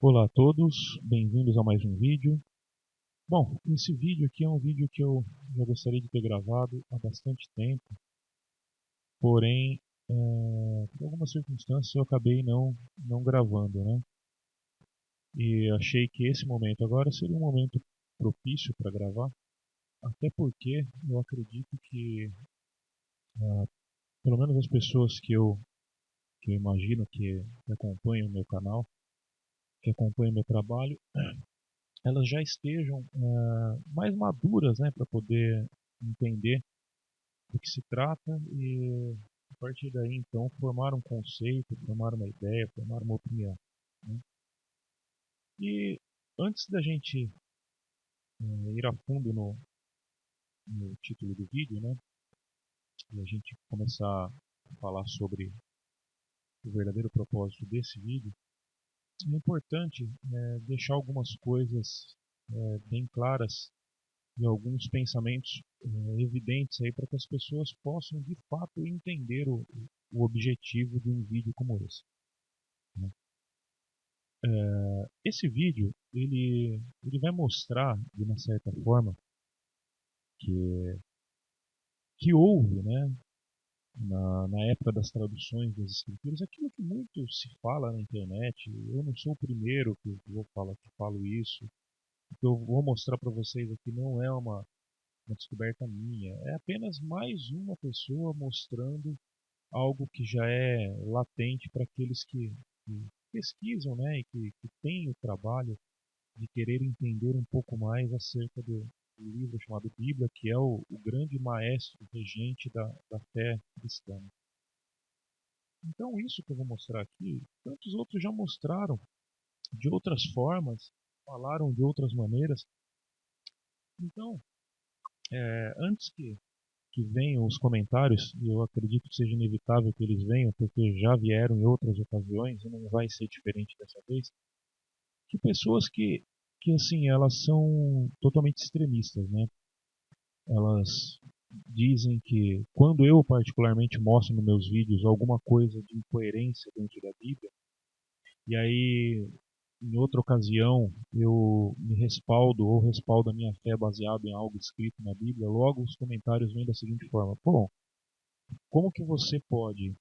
Olá a todos, bem-vindos a mais um vídeo. Bom, esse vídeo aqui é um vídeo que eu já gostaria de ter gravado há bastante tempo, porém, por algumas circunstâncias eu acabei não gravando, né? E achei que esse momento agora seria um momento propício para gravar, até porque eu acredito que, pelo menos as pessoas que eu imagino que acompanham o meu canal, que acompanham o meu trabalho, elas já estejam mais maduras, né, para poder entender do que se trata e a partir daí então formar um conceito, formar uma ideia, formar uma opinião, né? E antes da gente ir a fundo no título do vídeo, né, e a gente começar a falar sobre o verdadeiro propósito desse vídeo, é importante deixar algumas coisas bem claras e alguns pensamentos evidentes aí para que as pessoas possam de fato entender o objetivo de um vídeo como esse, né? Esse vídeo ele vai mostrar de uma certa forma que que houve, né, na época das traduções das escrituras aquilo que muito se fala na internet. Eu não sou o primeiro que vou falar que falo isso. O que eu vou mostrar para vocês aqui não é uma descoberta minha, é apenas mais uma pessoa mostrando algo que já é latente para aqueles que pesquisam, né, e que têm o trabalho de querer entender um pouco mais acerca do livro chamado Bíblia, que é o grande maestro regente da fé cristã. Então, isso que eu vou mostrar aqui, tantos outros já mostraram de outras formas, falaram de outras maneiras. Então, antes que venham os comentários, e eu acredito que seja inevitável que eles venham, porque já vieram em outras ocasiões e não vai ser diferente dessa vez, que pessoas que assim, elas são totalmente extremistas, né? Elas dizem que quando eu particularmente mostro nos meus vídeos alguma coisa de incoerência dentro da Bíblia, e aí em outra ocasião eu me respaldo ou respaldo a minha fé baseado em algo escrito na Bíblia, logo os comentários vêm da seguinte forma: bom, como que você pode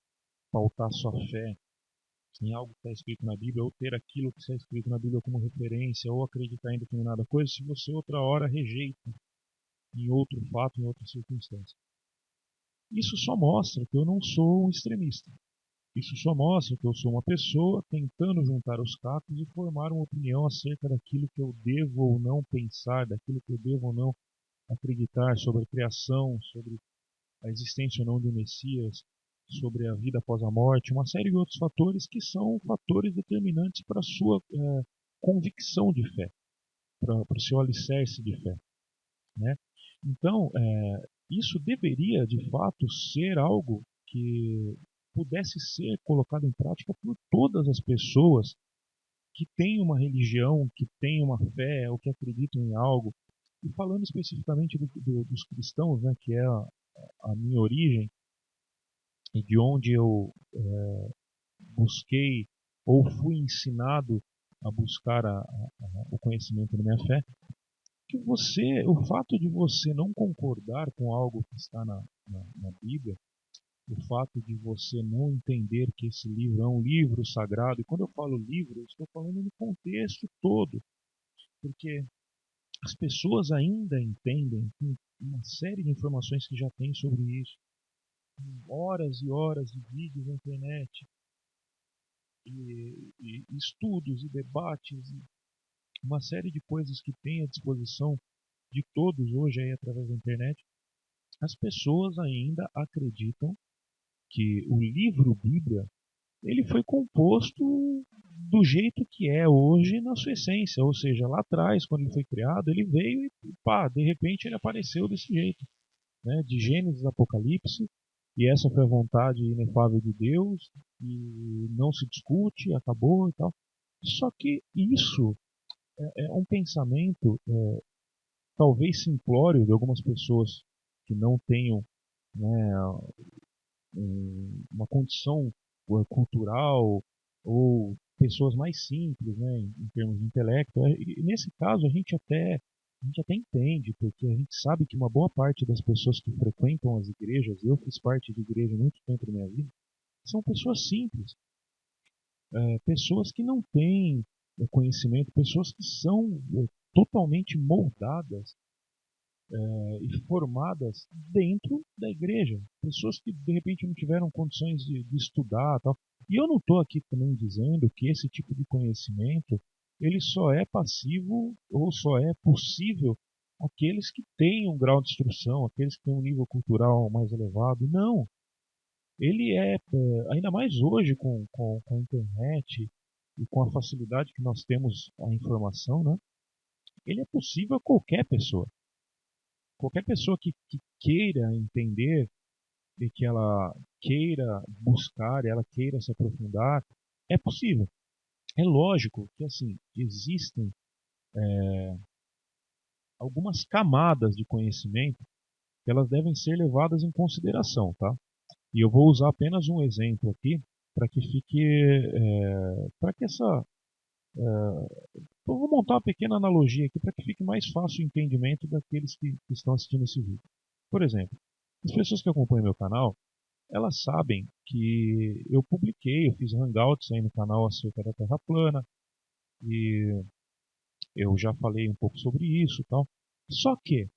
pautar sua fé em algo que está escrito na Bíblia, ou ter aquilo que está escrito na Bíblia como referência, ou acreditar em determinada coisa, se você outra hora rejeita em outro fato, em outra circunstância? Isso só mostra que eu não sou um extremista. Isso só mostra que eu sou uma pessoa tentando juntar os cacos e formar uma opinião acerca daquilo que eu devo ou não pensar, daquilo que eu devo ou não acreditar sobre a criação, sobre a existência ou não de um Messias, sobre a vida após a morte, uma série de outros fatores que são fatores determinantes para a sua convicção de fé, para o seu alicerce de fé, né? Então, isso deveria de fato ser algo que pudesse ser colocado em prática por todas as pessoas que têm uma religião, que têm uma fé ou que acreditam em algo. E falando especificamente dos cristãos, né, que é a minha origem e de onde eu busquei ou fui ensinado a buscar o conhecimento da minha fé, que o fato de você não concordar com algo que está na Bíblia, o fato de você não entender que esse livro é um livro sagrado, e quando eu falo livro, eu estou falando no contexto todo, porque as pessoas ainda entendem que uma série de informações que já tem sobre isso, horas e horas de vídeos na internet, e estudos e debates, e uma série de coisas que tem à disposição de todos hoje aí através da internet, as pessoas ainda acreditam que o livro Bíblia ele foi composto do jeito que é hoje na sua essência, ou seja, lá atrás, quando ele foi criado, ele veio e pá, de repente ele apareceu desse jeito, né? De Gênesis a Apocalipse, e essa foi a vontade inefável de Deus, e não se discute, acabou e tal. Só que isso é um pensamento talvez simplório de algumas pessoas que não tenham, né, uma condição cultural ou pessoas mais simples, né, em termos de intelecto. E nesse caso a gente até entende, porque a gente sabe que uma boa parte das pessoas que frequentam as igrejas, eu fiz parte de igreja muito tempo da minha vida, são pessoas simples, pessoas que não têm conhecimento, pessoas que são totalmente moldadas e formadas dentro da igreja, pessoas que de repente não tiveram condições de estudar, tal. E eu não estou aqui também dizendo que esse tipo de conhecimento ele só é passivo ou só é possível aqueles que têm um grau de instrução, aqueles que têm um nível cultural mais elevado. Não, ele ainda mais hoje com a internet e com a facilidade que nós temos a informação, né? Ele é possível a qualquer pessoa. Qualquer pessoa que queira entender e que ela queira buscar, ela queira se aprofundar, é possível. É lógico que assim existem algumas camadas de conhecimento que elas devem ser levadas em consideração, tá? E eu vou usar apenas um exemplo aqui para que fique, para que essa, eu vou montar uma pequena analogia aqui para que fique mais fácil o entendimento daqueles que estão assistindo esse vídeo. Por exemplo, as pessoas que acompanham meu canal, elas sabem que eu publiquei, eu fiz hangouts aí no canal acerca da Terra plana e eu já falei um pouco sobre isso, e tal. Só que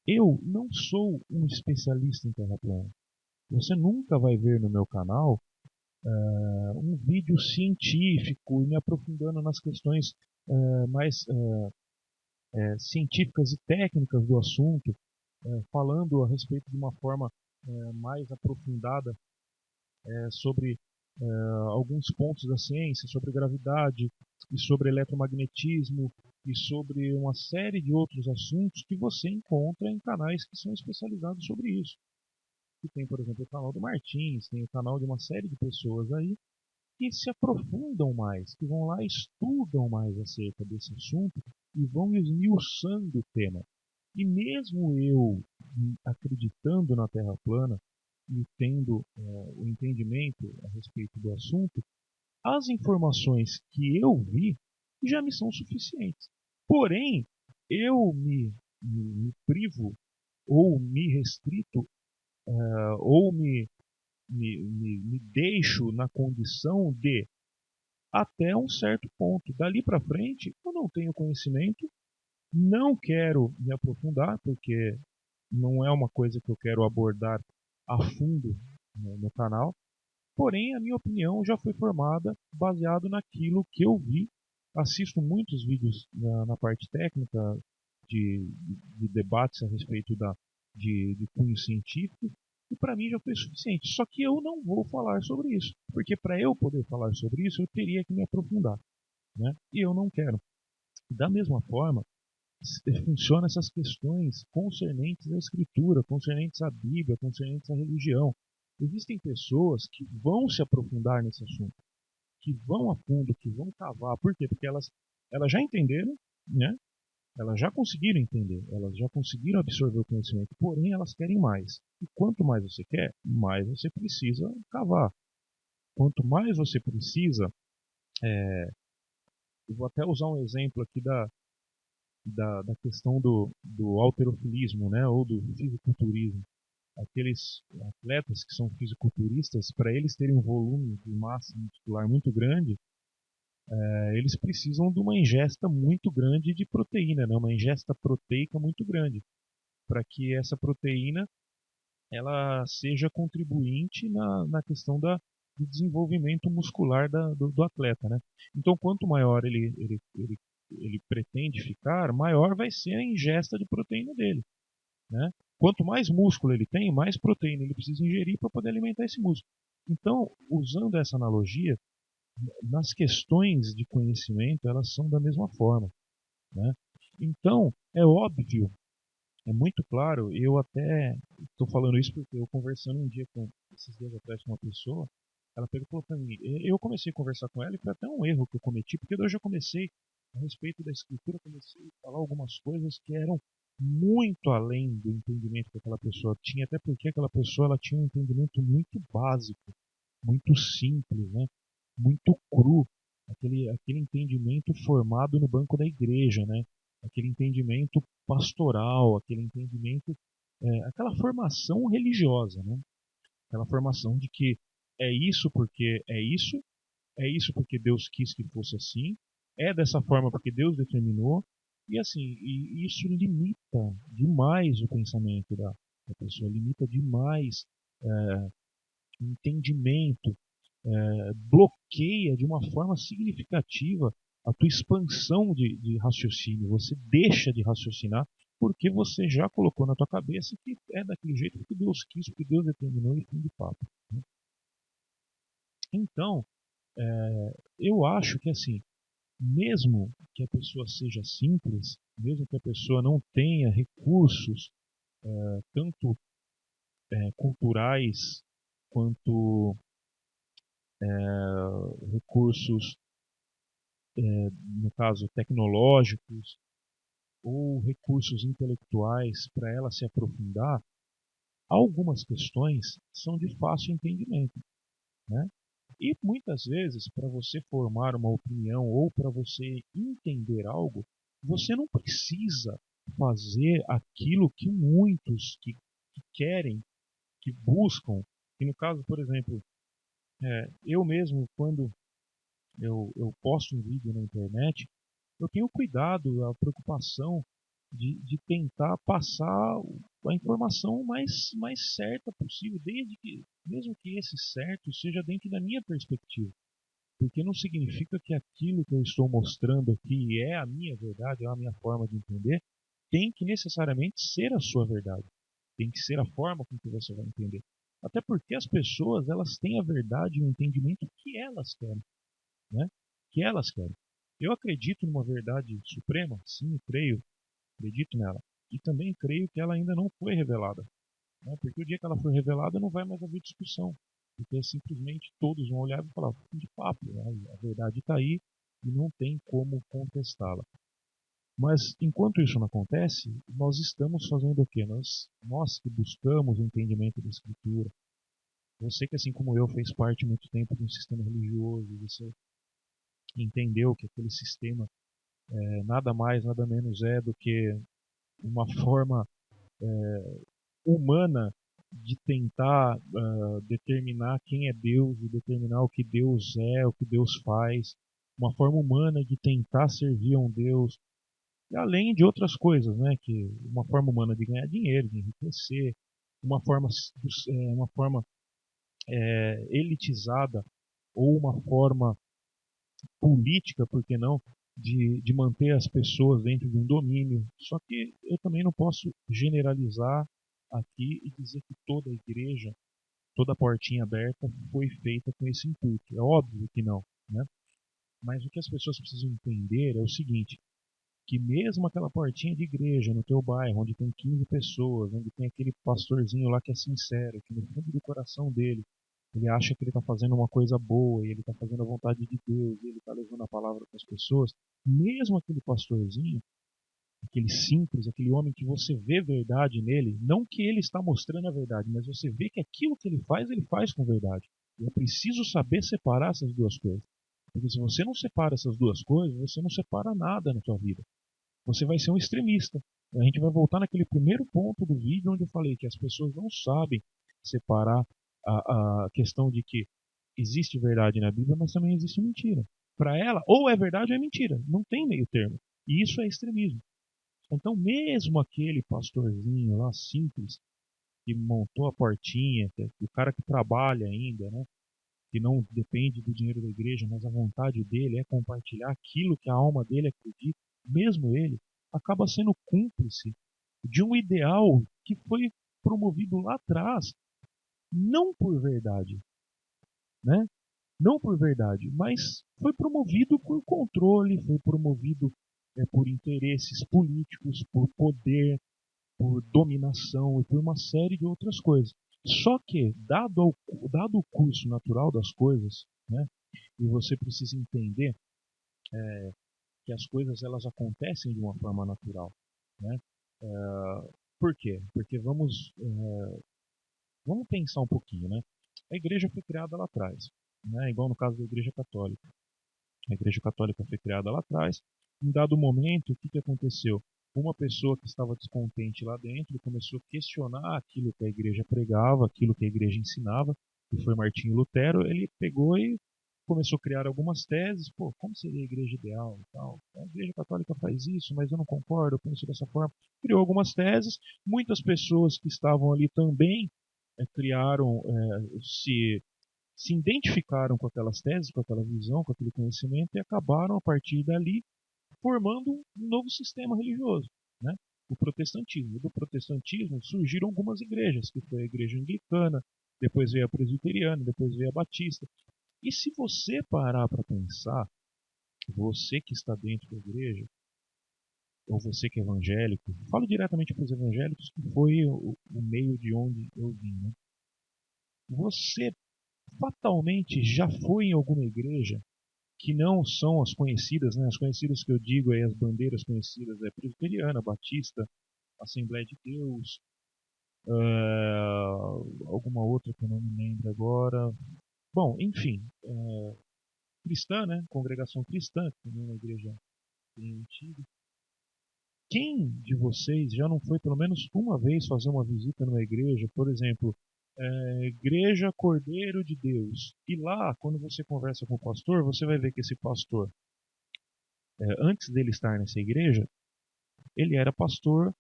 eu não sou um especialista em Terra plana. Você nunca vai ver no meu canal um vídeo científico e me aprofundando nas questões mais científicas e técnicas do assunto, falando a respeito de uma forma mais aprofundada sobre alguns pontos da ciência, sobre gravidade e sobre eletromagnetismo e sobre uma série de outros assuntos que você encontra em canais que são especializados sobre isso. Que tem, por exemplo, o canal do Martins, tem o canal de uma série de pessoas aí que se aprofundam mais, que vão lá e estudam mais acerca desse assunto e vão esmiuçando o tema. E mesmo eu acreditando na Terra plana e tendo o entendimento a respeito do assunto, as informações que eu vi já me são suficientes. Porém, eu me privo ou me restrito ou me deixo na condição de até um certo ponto. Dali para frente, eu não tenho conhecimento, não quero me aprofundar, porque não é uma coisa que eu quero abordar a fundo no canal. Porém, a minha opinião já foi formada baseado naquilo que eu vi. Assisto muitos vídeos na parte técnica de debates a respeito de cunho científico e para mim já foi suficiente. Só que eu não vou falar sobre isso, porque para eu poder falar sobre isso eu teria que me aprofundar, né? E eu não quero. Da mesma forma, funcionam essas questões concernentes à escritura, concernentes à Bíblia, concernentes à religião. Existem pessoas que vão se aprofundar nesse assunto, que vão a fundo, que vão cavar. Por quê? Porque elas já entenderam, né? Elas já conseguiram entender, elas já conseguiram absorver o conhecimento, porém elas querem mais. E quanto mais você quer, mais você precisa cavar. Quanto mais você precisa, eu vou até usar um exemplo aqui da questão do halterofilismo, né, ou do fisiculturismo. Aqueles atletas que são fisiculturistas, para eles terem um volume de massa muscular muito grande, eles precisam de uma ingesta muito grande de proteína, né, uma ingesta proteica muito grande, para que essa proteína ela seja contribuinte na questão do desenvolvimento muscular do atleta. Né? Então, quanto maior ele pretende ficar, maior vai ser a ingesta de proteína dele. Né? Quanto mais músculo ele tem, mais proteína ele precisa ingerir para poder alimentar esse músculo. Então, usando essa analogia, nas questões de conhecimento, elas são da mesma forma. Né? Então, é óbvio, é muito claro, eu até estou falando isso porque eu conversando um dia esses dias atrás com uma pessoa, ela pegou e falou para mim, eu comecei a conversar com ela e foi até um erro que eu cometi, porque eu já comecei, a respeito da escritura, comecei a falar algumas coisas que eram muito além do entendimento que aquela pessoa tinha, até porque aquela pessoa ela tinha um entendimento muito básico, muito simples, né? Muito cru. aquele entendimento formado no banco da igreja, né? Aquele entendimento pastoral, aquele entendimento, aquela formação religiosa, né? Aquela formação de que é isso porque é isso porque Deus quis que fosse assim, é dessa forma porque Deus determinou, e assim, e isso limita demais o pensamento da pessoa, limita demais o entendimento, bloqueia de uma forma significativa a tua expansão de raciocínio. Você deixa de raciocinar porque você já colocou na tua cabeça que é daquele jeito porque Deus quis, porque Deus determinou e fim de papo. Né? Então, eu acho que assim, mesmo que a pessoa seja simples, mesmo que a pessoa não tenha recursos, tanto culturais quanto recursos, no caso tecnológicos, ou recursos intelectuais para ela se aprofundar, algumas questões são de fácil entendimento, né? E muitas vezes, para você formar uma opinião ou para você entender algo, você não precisa fazer aquilo que muitos que querem, que buscam. E no caso, por exemplo, eu mesmo, quando eu posto um vídeo na internet, eu tenho cuidado, a preocupação de tentar passar a informação mais certa possível, desde que, mesmo que esse certo seja dentro da minha perspectiva. Porque não significa que aquilo que eu estou mostrando aqui é a minha verdade, é a minha forma de entender, tem que necessariamente ser a sua verdade. Tem que ser a forma com que você vai entender. Até porque as pessoas, elas têm a verdade e o entendimento que elas querem, né? Que elas querem. Eu acredito numa verdade suprema, sim, creio, acredito nela. E também creio que ela ainda não foi revelada, né? Porque o dia que ela for revelada não vai mais haver discussão. Porque simplesmente todos vão olhar e falar, fim de papo, né? A verdade está aí e não tem como contestá-la. Mas enquanto isso não acontece, nós estamos fazendo o quê? Nós que buscamos o entendimento da Escritura, você que assim como eu fez parte muito tempo de um sistema religioso, você entendeu que aquele sistema nada mais, nada menos é do que uma forma humana de tentar determinar quem é Deus e determinar o que Deus é, o que Deus faz, uma forma humana de tentar servir a um Deus, e além de outras coisas, né, que uma forma humana de ganhar dinheiro, de enriquecer, uma forma elitizada ou uma forma política, por que não, de manter as pessoas dentro de um domínio. Só que eu também não posso generalizar aqui e dizer que toda a igreja, toda a portinha aberta foi feita com esse intuito. É óbvio que não, né? Mas o que as pessoas precisam entender é o seguinte, que mesmo aquela portinha de igreja no teu bairro, onde tem 15 pessoas, onde tem aquele pastorzinho lá que é sincero, que no fundo do coração dele, ele acha que ele está fazendo uma coisa boa, e ele está fazendo a vontade de Deus, e ele está levando a palavra para as pessoas, mesmo aquele pastorzinho, aquele simples, aquele homem que você vê verdade nele, não que ele está mostrando a verdade, mas você vê que aquilo que ele faz com verdade. E é preciso saber separar essas duas coisas. Porque se você não separa essas duas coisas, você não separa nada na sua vida. Você vai ser um extremista. A gente vai voltar naquele primeiro ponto do vídeo onde eu falei que as pessoas não sabem separar a questão de que existe verdade na Bíblia, mas também existe mentira. Para ela, ou é verdade ou é mentira. Não tem meio termo. E isso é extremismo. Então, mesmo aquele pastorzinho lá simples, que montou a portinha, que é o cara que trabalha ainda, né? Que não depende do dinheiro da igreja, mas a vontade dele é compartilhar aquilo que a alma dele acredita, mesmo ele, acaba sendo cúmplice de um ideal que foi promovido lá atrás, não por verdade, né? Não por verdade, mas foi promovido por controle, foi promovido por interesses políticos, por poder, por dominação e por uma série de outras coisas. Só que, dado o curso natural das coisas, né, e você precisa entender que as coisas elas acontecem de uma forma natural. Né? Por quê? Porque vamos pensar um pouquinho. Né? A igreja foi criada lá atrás, né, igual no caso da igreja católica. A Igreja Católica foi criada lá atrás. Em dado momento, o que aconteceu? Uma pessoa que estava descontente lá dentro começou a questionar aquilo que a igreja pregava, aquilo que a igreja ensinava, que foi Martinho Lutero. Ele pegou e começou a criar algumas teses. Pô, como seria a igreja ideal e tal? A Igreja Católica faz isso, mas eu não concordo, eu penso dessa forma. Criou algumas teses. Muitas pessoas que estavam ali também criaram, se identificaram com aquelas teses, com aquela visão, com aquele conhecimento e acabaram, a partir dali, formando um novo sistema religioso, né? O protestantismo. Do protestantismo surgiram algumas igrejas, que foi a igreja anglicana, depois veio a presbiteriana, depois veio a batista. E se você parar para pensar, você que está dentro da igreja, ou você que é evangélico, falo diretamente para os evangélicos, que foi o meio de onde eu vim, né? Você fatalmente já foi em alguma igreja que não são as conhecidas, né? As conhecidas que eu digo aí, as bandeiras conhecidas é presbiteriana, batista, Assembleia de Deus, alguma outra que eu não me lembro agora. Bom, enfim, cristã, né? Congregação cristã, que também é uma igreja bem antiga. Quem de vocês já não foi pelo menos uma vez fazer uma visita numa igreja, por exemplo, Igreja Cordeiro de Deus, e lá, quando você conversa com o pastor, você vai ver que esse pastor, antes dele estar nessa igreja, ele era pastor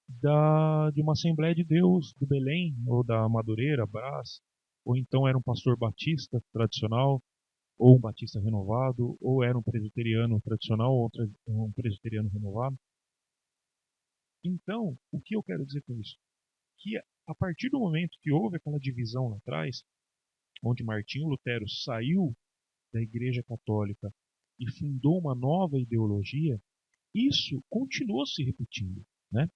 de uma Assembleia de Deus do Belém, ou da Madureira, Brás, ou então era um pastor batista tradicional, ou um batista renovado, ou era um presbiteriano tradicional, ou um presbiteriano renovado. Então, o que eu quero dizer com isso? Que a partir do momento que houve aquela divisão lá atrás, onde Martinho Lutero saiu da Igreja Católica e fundou uma nova ideologia, isso continuou se repetindo, né?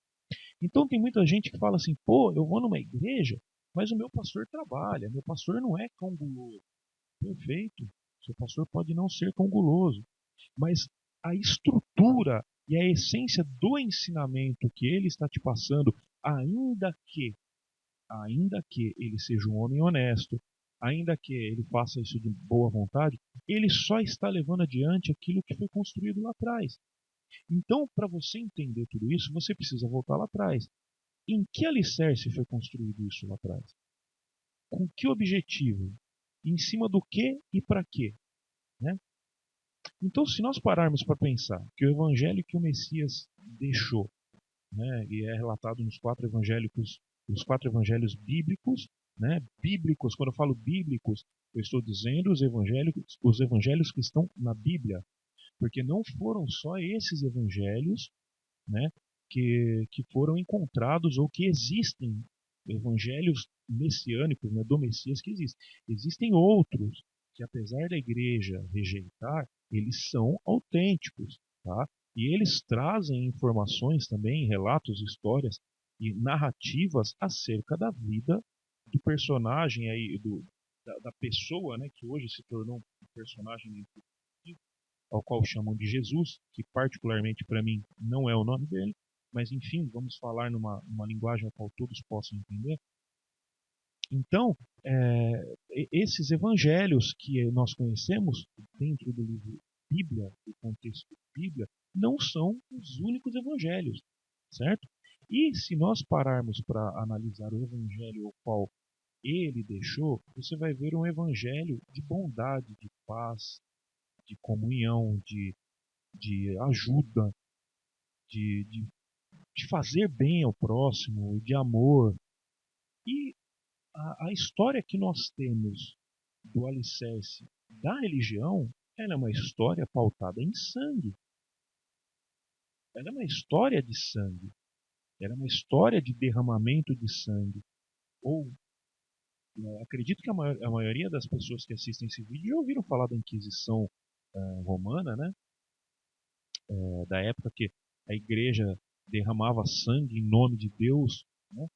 Então tem muita gente que fala assim, pô, eu vou numa igreja, mas o meu pastor trabalha, meu pastor não é cão guloso. Perfeito, seu pastor pode não ser cão guloso, mas a estrutura e a essência do ensinamento que ele está te passando, ainda que ele seja um homem honesto, ainda que ele faça isso de boa vontade, ele só está levando adiante aquilo que foi construído lá atrás. Então, para você entender tudo isso, você precisa voltar lá atrás. Em que alicerce foi construído isso lá atrás? Com que objetivo? Em cima do que e para quê? Né? Então, se nós pararmos para pensar que o evangelho que o Messias deixou, né, e é relatado nos quatro evangelhos bíblicos, né, bíblicos, quando eu falo bíblicos, eu estou dizendo os evangelhos que estão na Bíblia, porque não foram só esses evangelhos, né, que foram encontrados ou que existem, evangelhos messiânicos, né, do Messias que existem. Existem outros que, apesar da igreja rejeitar, eles são autênticos, tá? E eles trazem informações também, relatos, histórias e narrativas acerca da vida do personagem aí, da pessoa, né, que hoje se tornou um personagem ao qual chamam de Jesus, que particularmente para mim não é o nome dele, mas enfim, vamos falar numa linguagem a qual todos possam entender. Então, esses evangelhos que nós conhecemos dentro do livro Bíblia, do contexto Bíblia, não são os únicos evangelhos, certo? E se nós pararmos para analisar o evangelho ao qual ele deixou, você vai ver um evangelho de bondade, de paz, de comunhão, de ajuda, de, de, de fazer bem ao próximo, de amor. E a história que nós temos do alicerce da religião, ela é uma história pautada em sangue. Ela é uma história de sangue. Ela é uma história de derramamento de sangue. Ou, acredito que a maioria das pessoas que assistem esse vídeo já ouviram falar da Inquisição romana, né? Da época que a igreja derramava sangue em nome de Deus, né?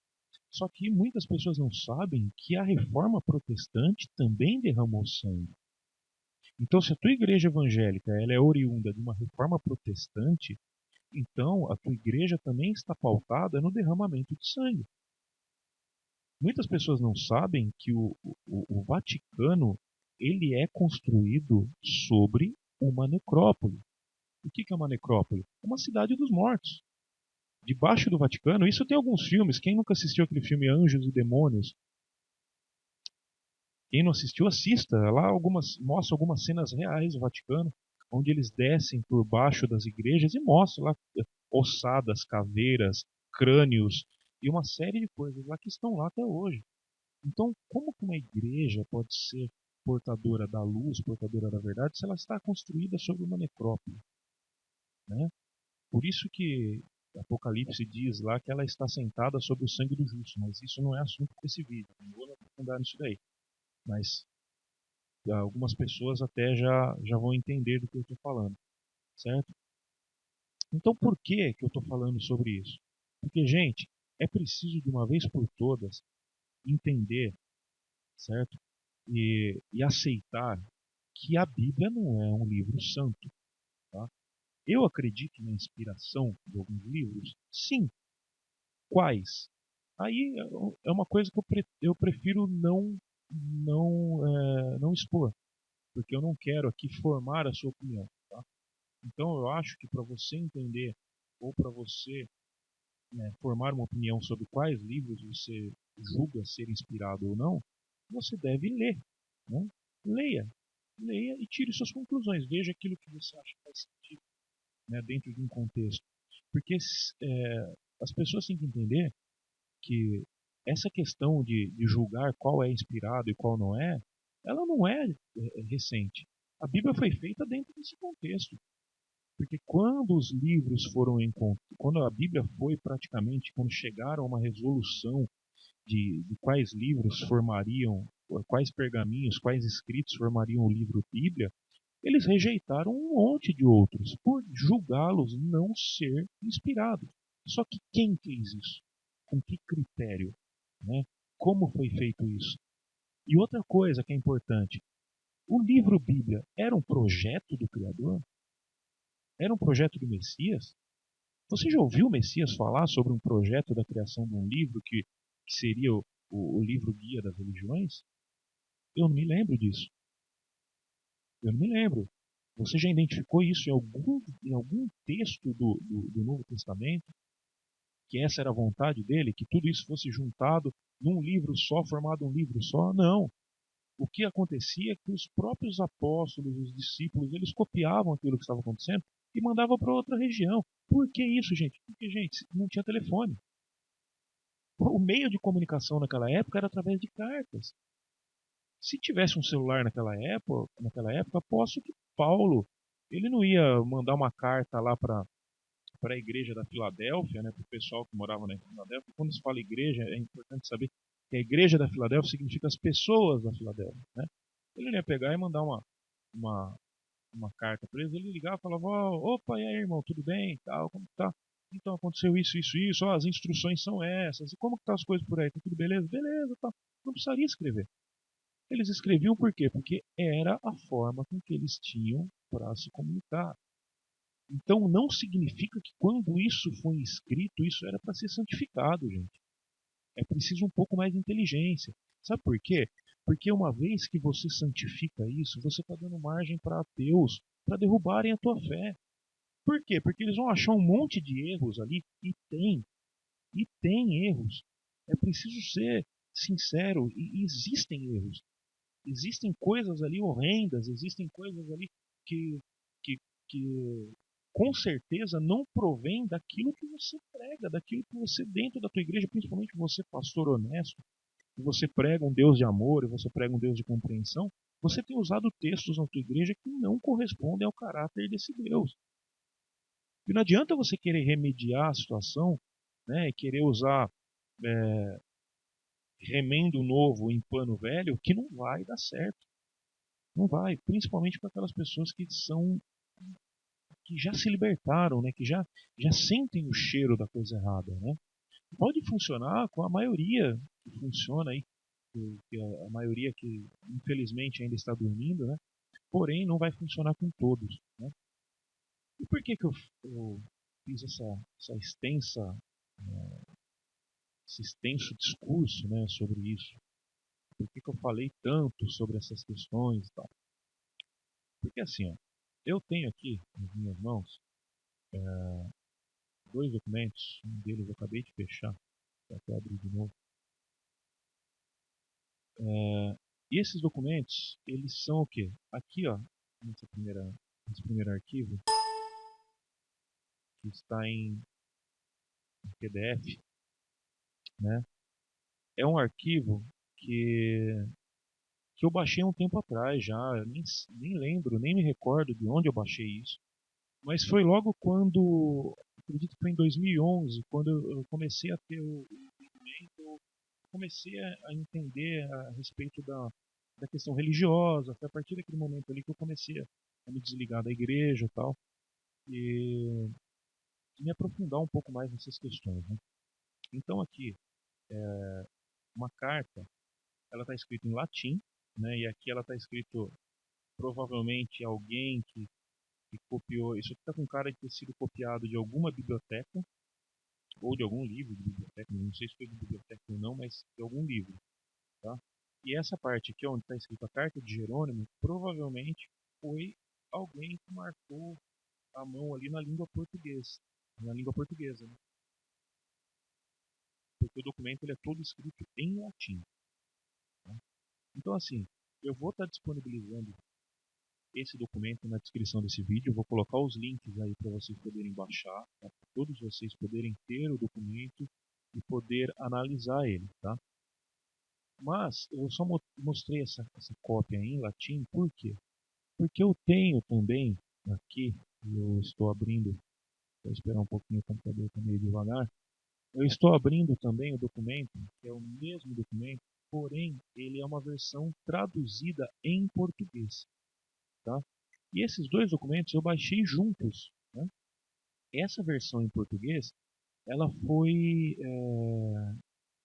Só que muitas pessoas não sabem que a reforma protestante também derramou sangue. Então, se a tua igreja evangélica ela é oriunda de uma reforma protestante, então a tua igreja também está pautada no derramamento de sangue. Muitas pessoas não sabem que o Vaticano ele é construído sobre uma necrópole. O que é uma necrópole? É uma cidade dos mortos. Debaixo do Vaticano, isso tem alguns filmes. Quem nunca assistiu aquele filme Anjos e Demônios? Quem não assistiu, assista. Lá mostra algumas cenas reais do Vaticano, onde eles descem por baixo das igrejas e mostram lá ossadas, caveiras, crânios e uma série de coisas lá que estão lá até hoje. Então, como que uma igreja pode ser portadora da luz, portadora da verdade, se ela está construída sobre uma necrópole, né? Por isso que Apocalipse diz lá que ela está sentada sobre o sangue do justo, mas isso não é assunto para esse vídeo, não vou me aprofundar nisso daí. Mas algumas pessoas até já vão entender do que eu estou falando, certo? Então por que eu estou falando sobre isso? Porque, gente, é preciso de uma vez por todas entender, certo? E aceitar que a Bíblia não é um livro santo, tá? Eu acredito na inspiração de alguns livros, sim. Quais? Aí é uma coisa que eu prefiro não expor, porque eu não quero aqui formar a sua opinião, tá? Então eu acho que para você entender ou para você, né, formar uma opinião sobre quais livros você julga ser inspirado ou não, você deve ler, né? Leia, leia e tire suas conclusões. Veja aquilo que você acha que faz sentido, né, dentro de um contexto. Porque as pessoas têm que entender que essa questão de julgar qual é inspirado e qual não é, ela não é recente. A Bíblia foi feita dentro desse contexto. Porque quando os livros foram quando a Bíblia foi praticamente, quando chegaram a uma resolução de quais livros formariam, quais pergaminhos, quais escritos formariam o livro Bíblia, eles rejeitaram um monte de outros por julgá-los não ser inspirados. Só que quem fez isso? Com que critério? Né? Como foi feito isso? E outra coisa que é importante: o livro Bíblia era um projeto do Criador? Era um projeto do Messias? Você já ouviu o Messias falar sobre um projeto da criação de um livro que seria o livro guia das religiões? Eu não me lembro disso. Eu não me lembro. Você já identificou isso em algum texto do Novo Testamento? Que essa era a vontade dele? Que tudo isso fosse juntado num livro só, formado um livro só? Não. O que acontecia é que os próprios apóstolos, os discípulos, eles copiavam aquilo que estava acontecendo e mandavam para outra região. Por que isso, gente? Porque, gente, não tinha telefone. O meio de comunicação naquela época era através de cartas. Se tivesse um celular naquela época, aposto que Paulo, ele não ia mandar uma carta lá para a igreja da Filadélfia, né, para o pessoal que morava na Filadélfia. Quando se fala igreja, é importante saber que a igreja da Filadélfia significa as pessoas da Filadélfia, né? Ele não ia pegar e mandar uma, uma carta para eles, ele ligava e falava: opa, e aí, irmão, tudo bem? Tal, como tá? Então aconteceu isso, isso, isso, as instruções são essas, e como que tá as coisas por aí? Tá tudo beleza? Beleza, tá. Não precisaria escrever. Eles escreviam por quê? Porque era a forma com que eles tinham para se comunicar. Então não significa que quando isso foi escrito, isso era para ser santificado, gente. É preciso um pouco mais de inteligência. Sabe por quê? Porque uma vez que você santifica isso, você está dando margem para ateus para derrubarem a tua fé. Por quê? Porque eles vão achar um monte de erros ali, e tem erros. É preciso ser sincero, e existem erros. Existem coisas ali horrendas, existem coisas ali que, que, que com certeza não provém daquilo que você prega, daquilo que você, dentro da tua igreja, principalmente você, pastor honesto, que você prega um Deus de amor e você prega um Deus de compreensão, você tem usado textos na tua igreja que não correspondem ao caráter desse Deus. E não adianta você querer remediar a situação, né, e querer usar é, remendo novo em pano velho, que não vai dar certo. Não vai, principalmente para aquelas pessoas que já se libertaram, né, que já sentem o cheiro da coisa errada, né? Pode funcionar com a maioria que funciona aí, que a maioria que infelizmente ainda está dormindo, né? Porém não vai funcionar com todos, né? E por que eu fiz essa esse extenso discurso, né, sobre isso? Por que eu falei tanto sobre essas questões e tal? Porque assim, ó, Eu tenho aqui nas minhas mãos dois documentos, um deles eu acabei de fechar, vou até abrir de novo. E esses documentos, eles são o quê? Aqui, ó, nesse primeiro arquivo, que está em PDF, né? É um arquivo que, que eu baixei um tempo atrás já, eu nem lembro, nem me recordo de onde eu baixei isso. Mas foi logo quando, acredito que foi em 2011, quando eu comecei a ter o entendimento, eu comecei a entender a respeito da questão religiosa. Foi a partir daquele momento ali que eu comecei a me desligar da igreja e tal, e me aprofundar um pouco mais nessas questões, né? Então aqui, uma carta, ela está escrita em latim, né? E aqui ela está escrito provavelmente alguém que copiou. Isso aqui está com cara de ter sido copiado de alguma biblioteca ou de algum livro de biblioteca, não sei se foi de biblioteca ou não, mas de algum livro, tá? E essa parte aqui onde está escrito a carta de Jerônimo, provavelmente foi alguém que marcou a mão ali na língua portuguesa, né? Porque o documento ele é todo escrito em latim, tá? Então assim, eu vou estar disponibilizando esse documento na descrição desse vídeo, eu vou colocar os links aí para vocês poderem baixar, tá? Para todos vocês poderem ter o documento e poder analisar ele, tá? Mas eu só mostrei essa cópia em latim, por quê? Porque eu tenho também aqui, eu estou abrindo, vou esperar um pouquinho, o computador está meio devagar, eu estou abrindo também o documento, que é o mesmo documento, porém ele é uma versão traduzida em português, tá? E esses dois documentos eu baixei juntos, né? Essa versão em português, ela foi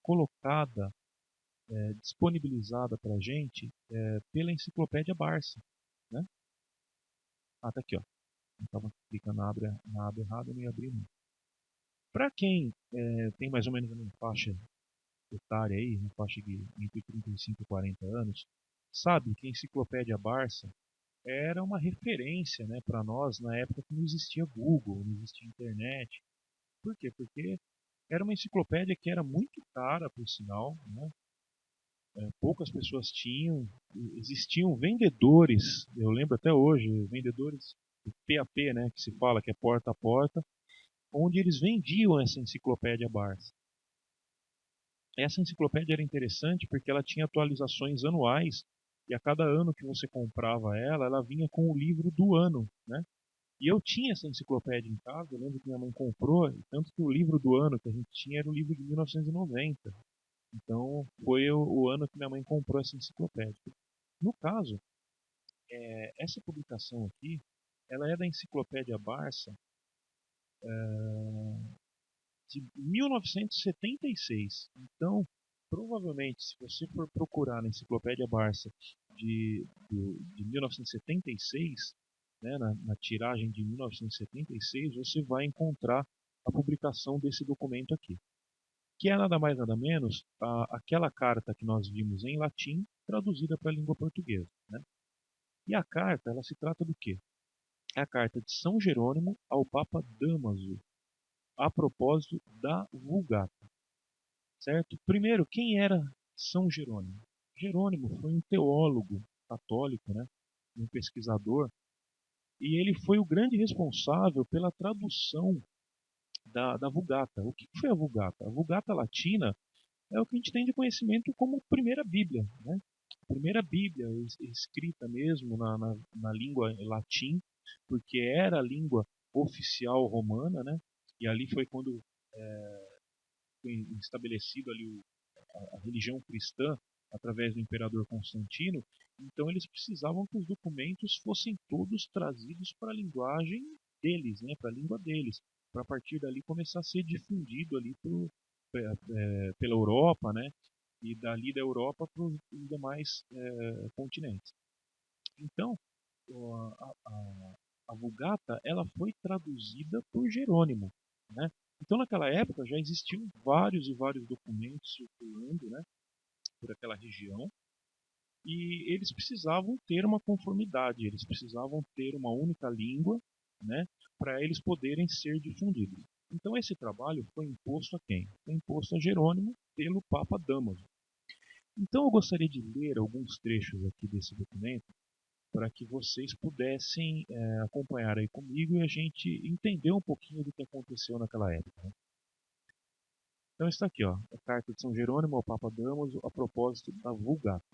colocada, disponibilizada para a gente pela Enciclopédia Barça, né? Ah, tá aqui, ó. Eu estava clicando na aba errada e não ia abrir. Para quem tem mais ou menos a minha faixa etária aí, uma faixa de entre 35 e 40 anos, sabe que a Enciclopédia Barça era uma referência, né, para nós na época que não existia Google, não existia internet. Por quê? Porque era uma enciclopédia que era muito cara, por sinal, né? Poucas pessoas tinham, existiam vendedores, eu lembro até hoje, vendedores PAP, né, que se fala que é porta a porta, onde eles vendiam essa enciclopédia Barça. Essa enciclopédia era interessante porque ela tinha atualizações anuais e a cada ano que você comprava ela, ela vinha com o livro do ano, né? E eu tinha essa enciclopédia em casa, eu lembro que minha mãe comprou, tanto que o livro do ano que a gente tinha era o livro de 1990. Então foi o ano que minha mãe comprou essa enciclopédia. No caso, essa publicação aqui, ela é da Enciclopédia Barça de 1976. Então, provavelmente, se você for procurar na Enciclopédia Barça de 1976, né, na tiragem de 1976, você vai encontrar a publicação desse documento aqui, que é nada mais nada menos aquela carta que nós vimos em latim traduzida para a língua portuguesa, né? E a carta, ela se trata do quê? É a carta de São Jerônimo ao Papa Damaso, a propósito da Vulgata, certo? Primeiro, quem era São Jerônimo? Jerônimo foi um teólogo católico, né? Um pesquisador, e ele foi o grande responsável pela tradução da Vulgata. O que foi a Vulgata? A Vulgata latina é o que a gente tem de conhecimento como primeira Bíblia, né? A primeira Bíblia escrita mesmo na língua latim, porque era a língua oficial romana, né? E ali foi quando foi estabelecido ali a religião cristã através do imperador Constantino. Então eles precisavam que os documentos fossem todos trazidos para a linguagem deles, né? Para a língua deles, para a partir dali começar a ser difundido ali pela Europa, né? E dali da Europa para os demais continentes. Então, a Vulgata ela foi traduzida por Jerônimo, né? Então, naquela época já existiam vários e vários documentos circulando, né, por aquela região. e eles precisavam ter uma conformidade, eles precisavam ter uma única língua, né, para eles poderem ser difundidos. Então esse trabalho foi imposto a quem? Foi imposto a Jerônimo pelo Papa Damaso. Então eu gostaria de ler alguns trechos aqui desse documento para que vocês pudessem acompanhar aí comigo e a gente entender um pouquinho do que aconteceu naquela época, né? Então está aqui, ó, a carta de São Jerônimo ao Papa Damaso a propósito da Vulgata.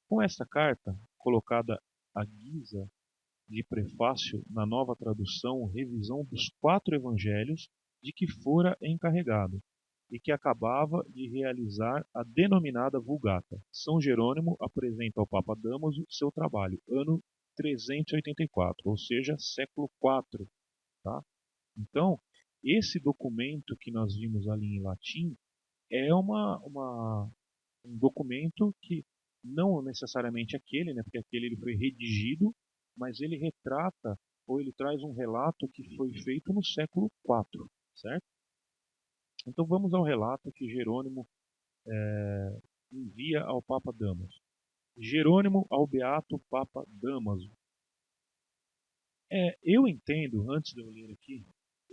Com esta carta, colocada à guisa de prefácio na nova tradução revisão dos 4 evangelhos de que fora encarregado, e que acabava de realizar a denominada Vulgata, São Jerônimo apresenta ao Papa Damaso seu trabalho, ano 384, ou seja, século IV. Tá? Então, esse documento que nós vimos ali em latim é um documento que não necessariamente aquele, né, porque aquele ele foi redigido, mas ele retrata ou ele traz um relato que foi feito no século IV, certo? Então vamos ao relato que Jerônimo envia ao Papa Damaso. Jerônimo ao Beato Papa Damaso. Eu entendo, antes de eu ler aqui,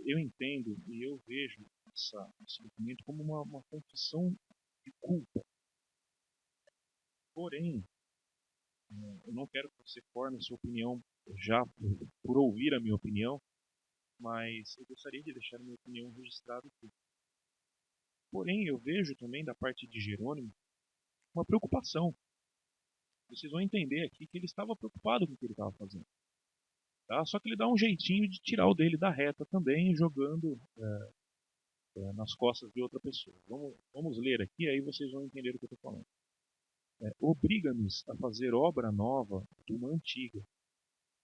eu entendo e eu vejo esse documento como uma confissão de culpa. Porém, eu não quero que você forme sua opinião já por ouvir a minha opinião, mas eu gostaria de deixar a minha opinião registrada aqui. Porém, eu vejo também da parte de Jerônimo uma preocupação. Vocês vão entender aqui que ele estava preocupado com o que ele estava fazendo. Tá? Só que ele dá um jeitinho de tirar o dele da reta também, jogando nas costas de outra pessoa. Vamos ler aqui, aí vocês vão entender o que eu estou falando. Obriga-nos a fazer obra nova de uma antiga.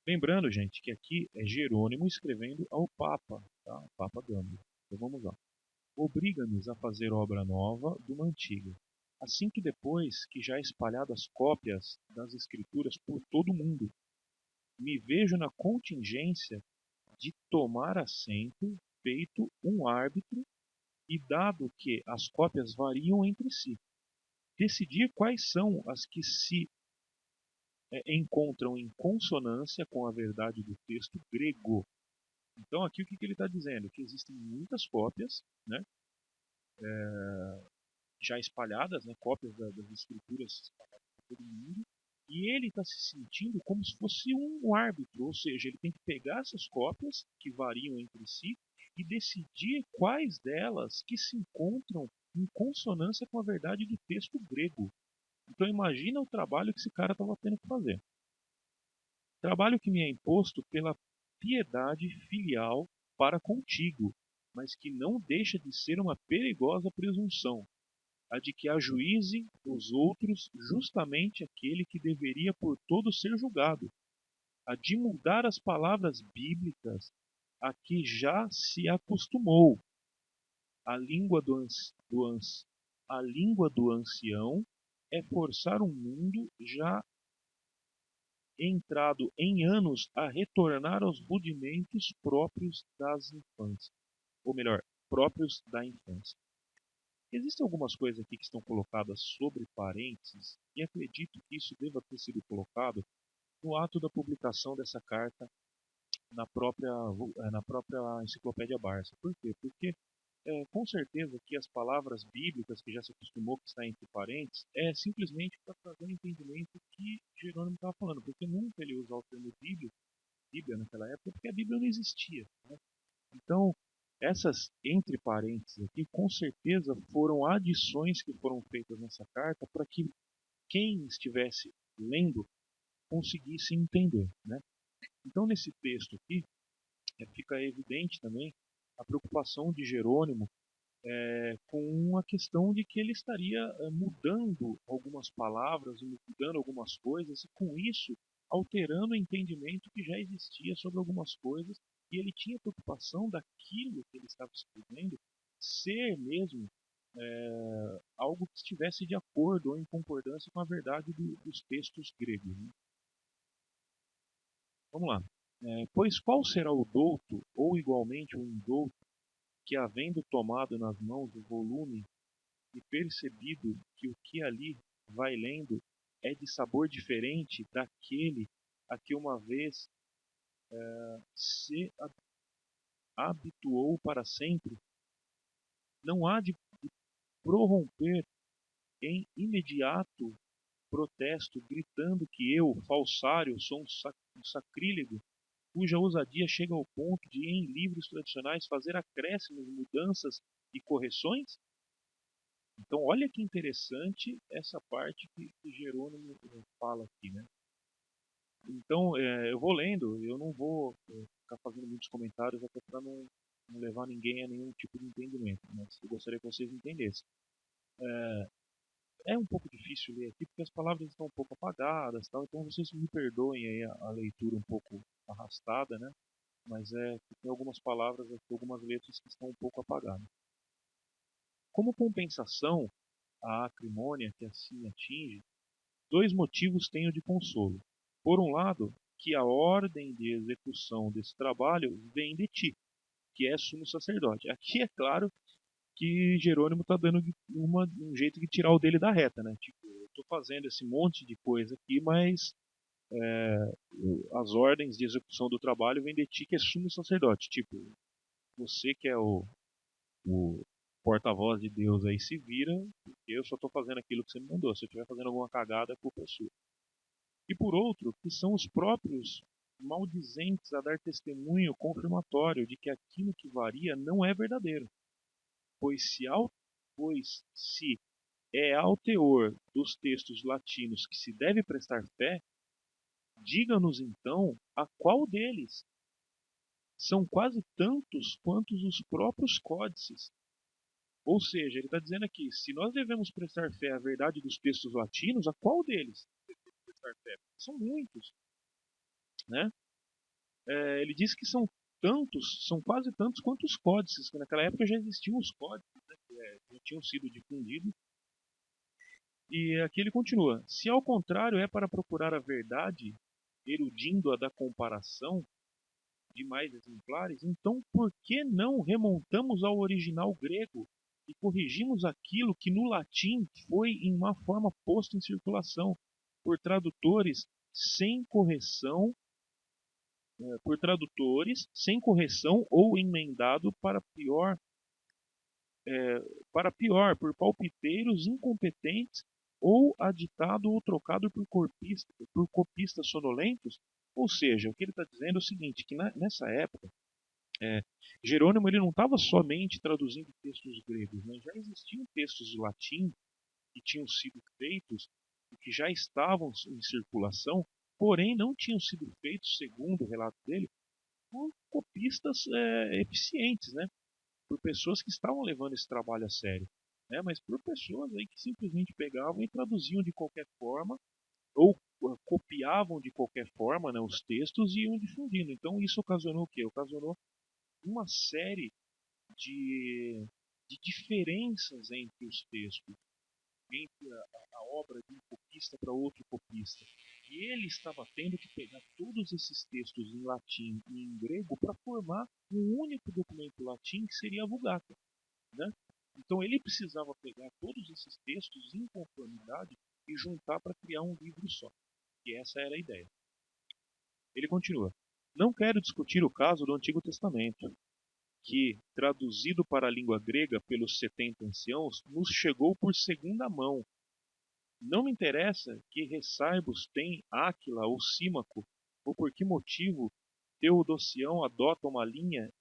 Lembrando, gente, que aqui é Jerônimo escrevendo ao Papa, tá? O Papa Damaso. Então vamos lá. Obriga-nos a fazer obra nova de uma antiga. Assim que depois que já espalhadas cópias das Escrituras por todo o mundo, me vejo na contingência de tomar assento, feito um árbitro, e dado que as cópias variam entre si, decidir quais são as que se encontram em consonância com a verdade do texto grego. Então aqui o que ele está dizendo? Que existem muitas cópias, né, já espalhadas, né, cópias das escrituras espalhadas por todo mundo, e ele está se sentindo como se fosse um árbitro, ou seja, ele tem que pegar essas cópias que variam entre si e decidir quais delas que se encontram em consonância com a verdade do texto grego. Então imagina o trabalho que esse cara estava tendo que fazer. Trabalho que me é imposto pela piedade filial para contigo, mas que não deixa de ser uma perigosa presunção, a de que ajuize os outros justamente aquele que deveria por todos ser julgado, a de mudar as palavras bíblicas a que já se acostumou, a língua a língua do ancião é forçar um mundo já entrado em anos a retornar aos rudimentos próprios das infâncias, ou melhor, próprios da infância. Existem algumas coisas aqui que estão colocadas sobre parênteses e acredito que isso deva ter sido colocado no ato da publicação dessa carta na própria Enciclopédia Barça. Por quê? Porque com certeza que as palavras bíblicas que já se acostumou que está entre parênteses é simplesmente para trazer um entendimento que Jerônimo estava falando, porque nunca ele usou o termo Bíblia naquela época, porque a Bíblia não existia. Né? Então, essas entre parênteses aqui, com certeza foram adições que foram feitas nessa carta para que quem estivesse lendo conseguisse entender. Né? Então, nesse texto aqui, fica evidente também a preocupação de Jerônimo com a questão de que ele estaria mudando algumas palavras, mudando algumas coisas, e com isso alterando o entendimento que já existia sobre algumas coisas, e ele tinha preocupação daquilo que ele estava escrevendo ser mesmo algo que estivesse de acordo ou em concordância com a verdade dos textos gregos. Né? Vamos lá. Pois qual será o douto, ou igualmente o indouto, que havendo tomado nas mãos o volume e percebido que o que ali vai lendo é de sabor diferente daquele a que uma vez se habituou para sempre. Não há de prorromper em imediato protesto, gritando que eu, falsário, sou um sacrílego, cuja ousadia chega ao ponto de, em livros tradicionais, fazer acréscimos, mudanças e correções? Então, olha que interessante essa parte que Jerônimo fala aqui, né? Então, eu vou lendo, eu não vou ficar fazendo muitos comentários até para não levar ninguém a nenhum tipo de entendimento, mas eu gostaria que vocês entendessem. É um pouco difícil ler aqui porque as palavras estão um pouco apagadas, tal, então vocês me perdoem aí a leitura um pouco arrastada, né? Mas é que tem algumas palavras aqui, algumas letras que estão um pouco apagadas. Como compensação à acrimônia que assim atinge, dois motivos tenho de consolo. Por um lado, que a ordem de execução desse trabalho vem de ti, que é sumo sacerdote. Aqui é claro que Jerônimo está dando um jeito de tirar o dele da reta, né? Tipo, eu estou fazendo esse monte de coisa aqui, mas as ordens de execução do trabalho vêm de ti, que é sumo sacerdote. Tipo, você que é o porta-voz de Deus aí se vira, porque eu só estou fazendo aquilo que você me mandou. Se eu estiver fazendo alguma cagada, a culpa é sua. E por outro, que são os próprios maldizentes a dar testemunho confirmatório de que aquilo que varia não é verdadeiro. Pois se é ao teor dos textos latinos que se deve prestar fé, diga-nos então a qual deles. São quase tantos quanto os próprios códices. Ou seja, ele está dizendo aqui, se nós devemos prestar fé à verdade dos textos latinos, a qual deles devemos prestar fé? São muitos, né? Ele diz que são tantos, são quase tantos quanto os códices, que naquela época já existiam os códices, né, que já tinham sido difundidos. E aqui ele continua: se ao contrário é para procurar a verdade, erudindo-a da comparação de mais exemplares, então por que não remontamos ao original grego e corrigimos aquilo que no latim foi em uma forma posto em circulação por tradutores sem correção, ou emendado para pior, por palpiteiros incompetentes ou aditado ou trocado por copistas sonolentos? Ou seja, o que ele está dizendo é o seguinte, que nessa época, é, Jerônimo ele não estava somente traduzindo textos gregos, né? Já existiam textos de latim que tinham sido feitos e que já estavam em circulação, porém não tinham sido feitos, segundo o relato dele, por copistas eficientes, né? Por pessoas que estavam levando esse trabalho a sério, né? Mas por pessoas aí que simplesmente pegavam e traduziam de qualquer forma ou copiavam de qualquer forma, né, os textos e iam difundindo. Então isso ocasionou o quê? Ocasionou uma série de diferenças entre os textos, entre a obra de um copista para outro copista. E ele estava tendo que pegar todos esses textos em latim e em grego para formar um único documento latim que seria a Vulgata, né? Então ele precisava pegar todos esses textos em conformidade e juntar para criar um livro só. E essa era a ideia. Ele continua: não quero discutir o caso do Antigo Testamento, que, traduzido para a língua grega pelos 70 anciãos, nos chegou por segunda mão. Não me interessa que Ressaibos tem Áquila ou Símaco, ou por que motivo Teodosião adota uma linha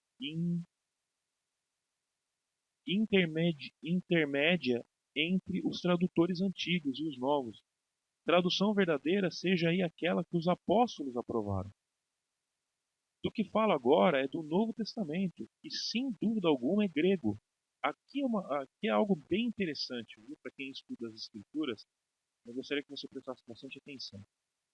intermédia entre os tradutores antigos e os novos. Tradução verdadeira seja aí aquela que os apóstolos aprovaram. Do que falo agora é do Novo Testamento, que sem dúvida alguma é grego. Aqui é algo bem interessante, para quem estuda as Escrituras. Eu gostaria que você prestasse bastante atenção.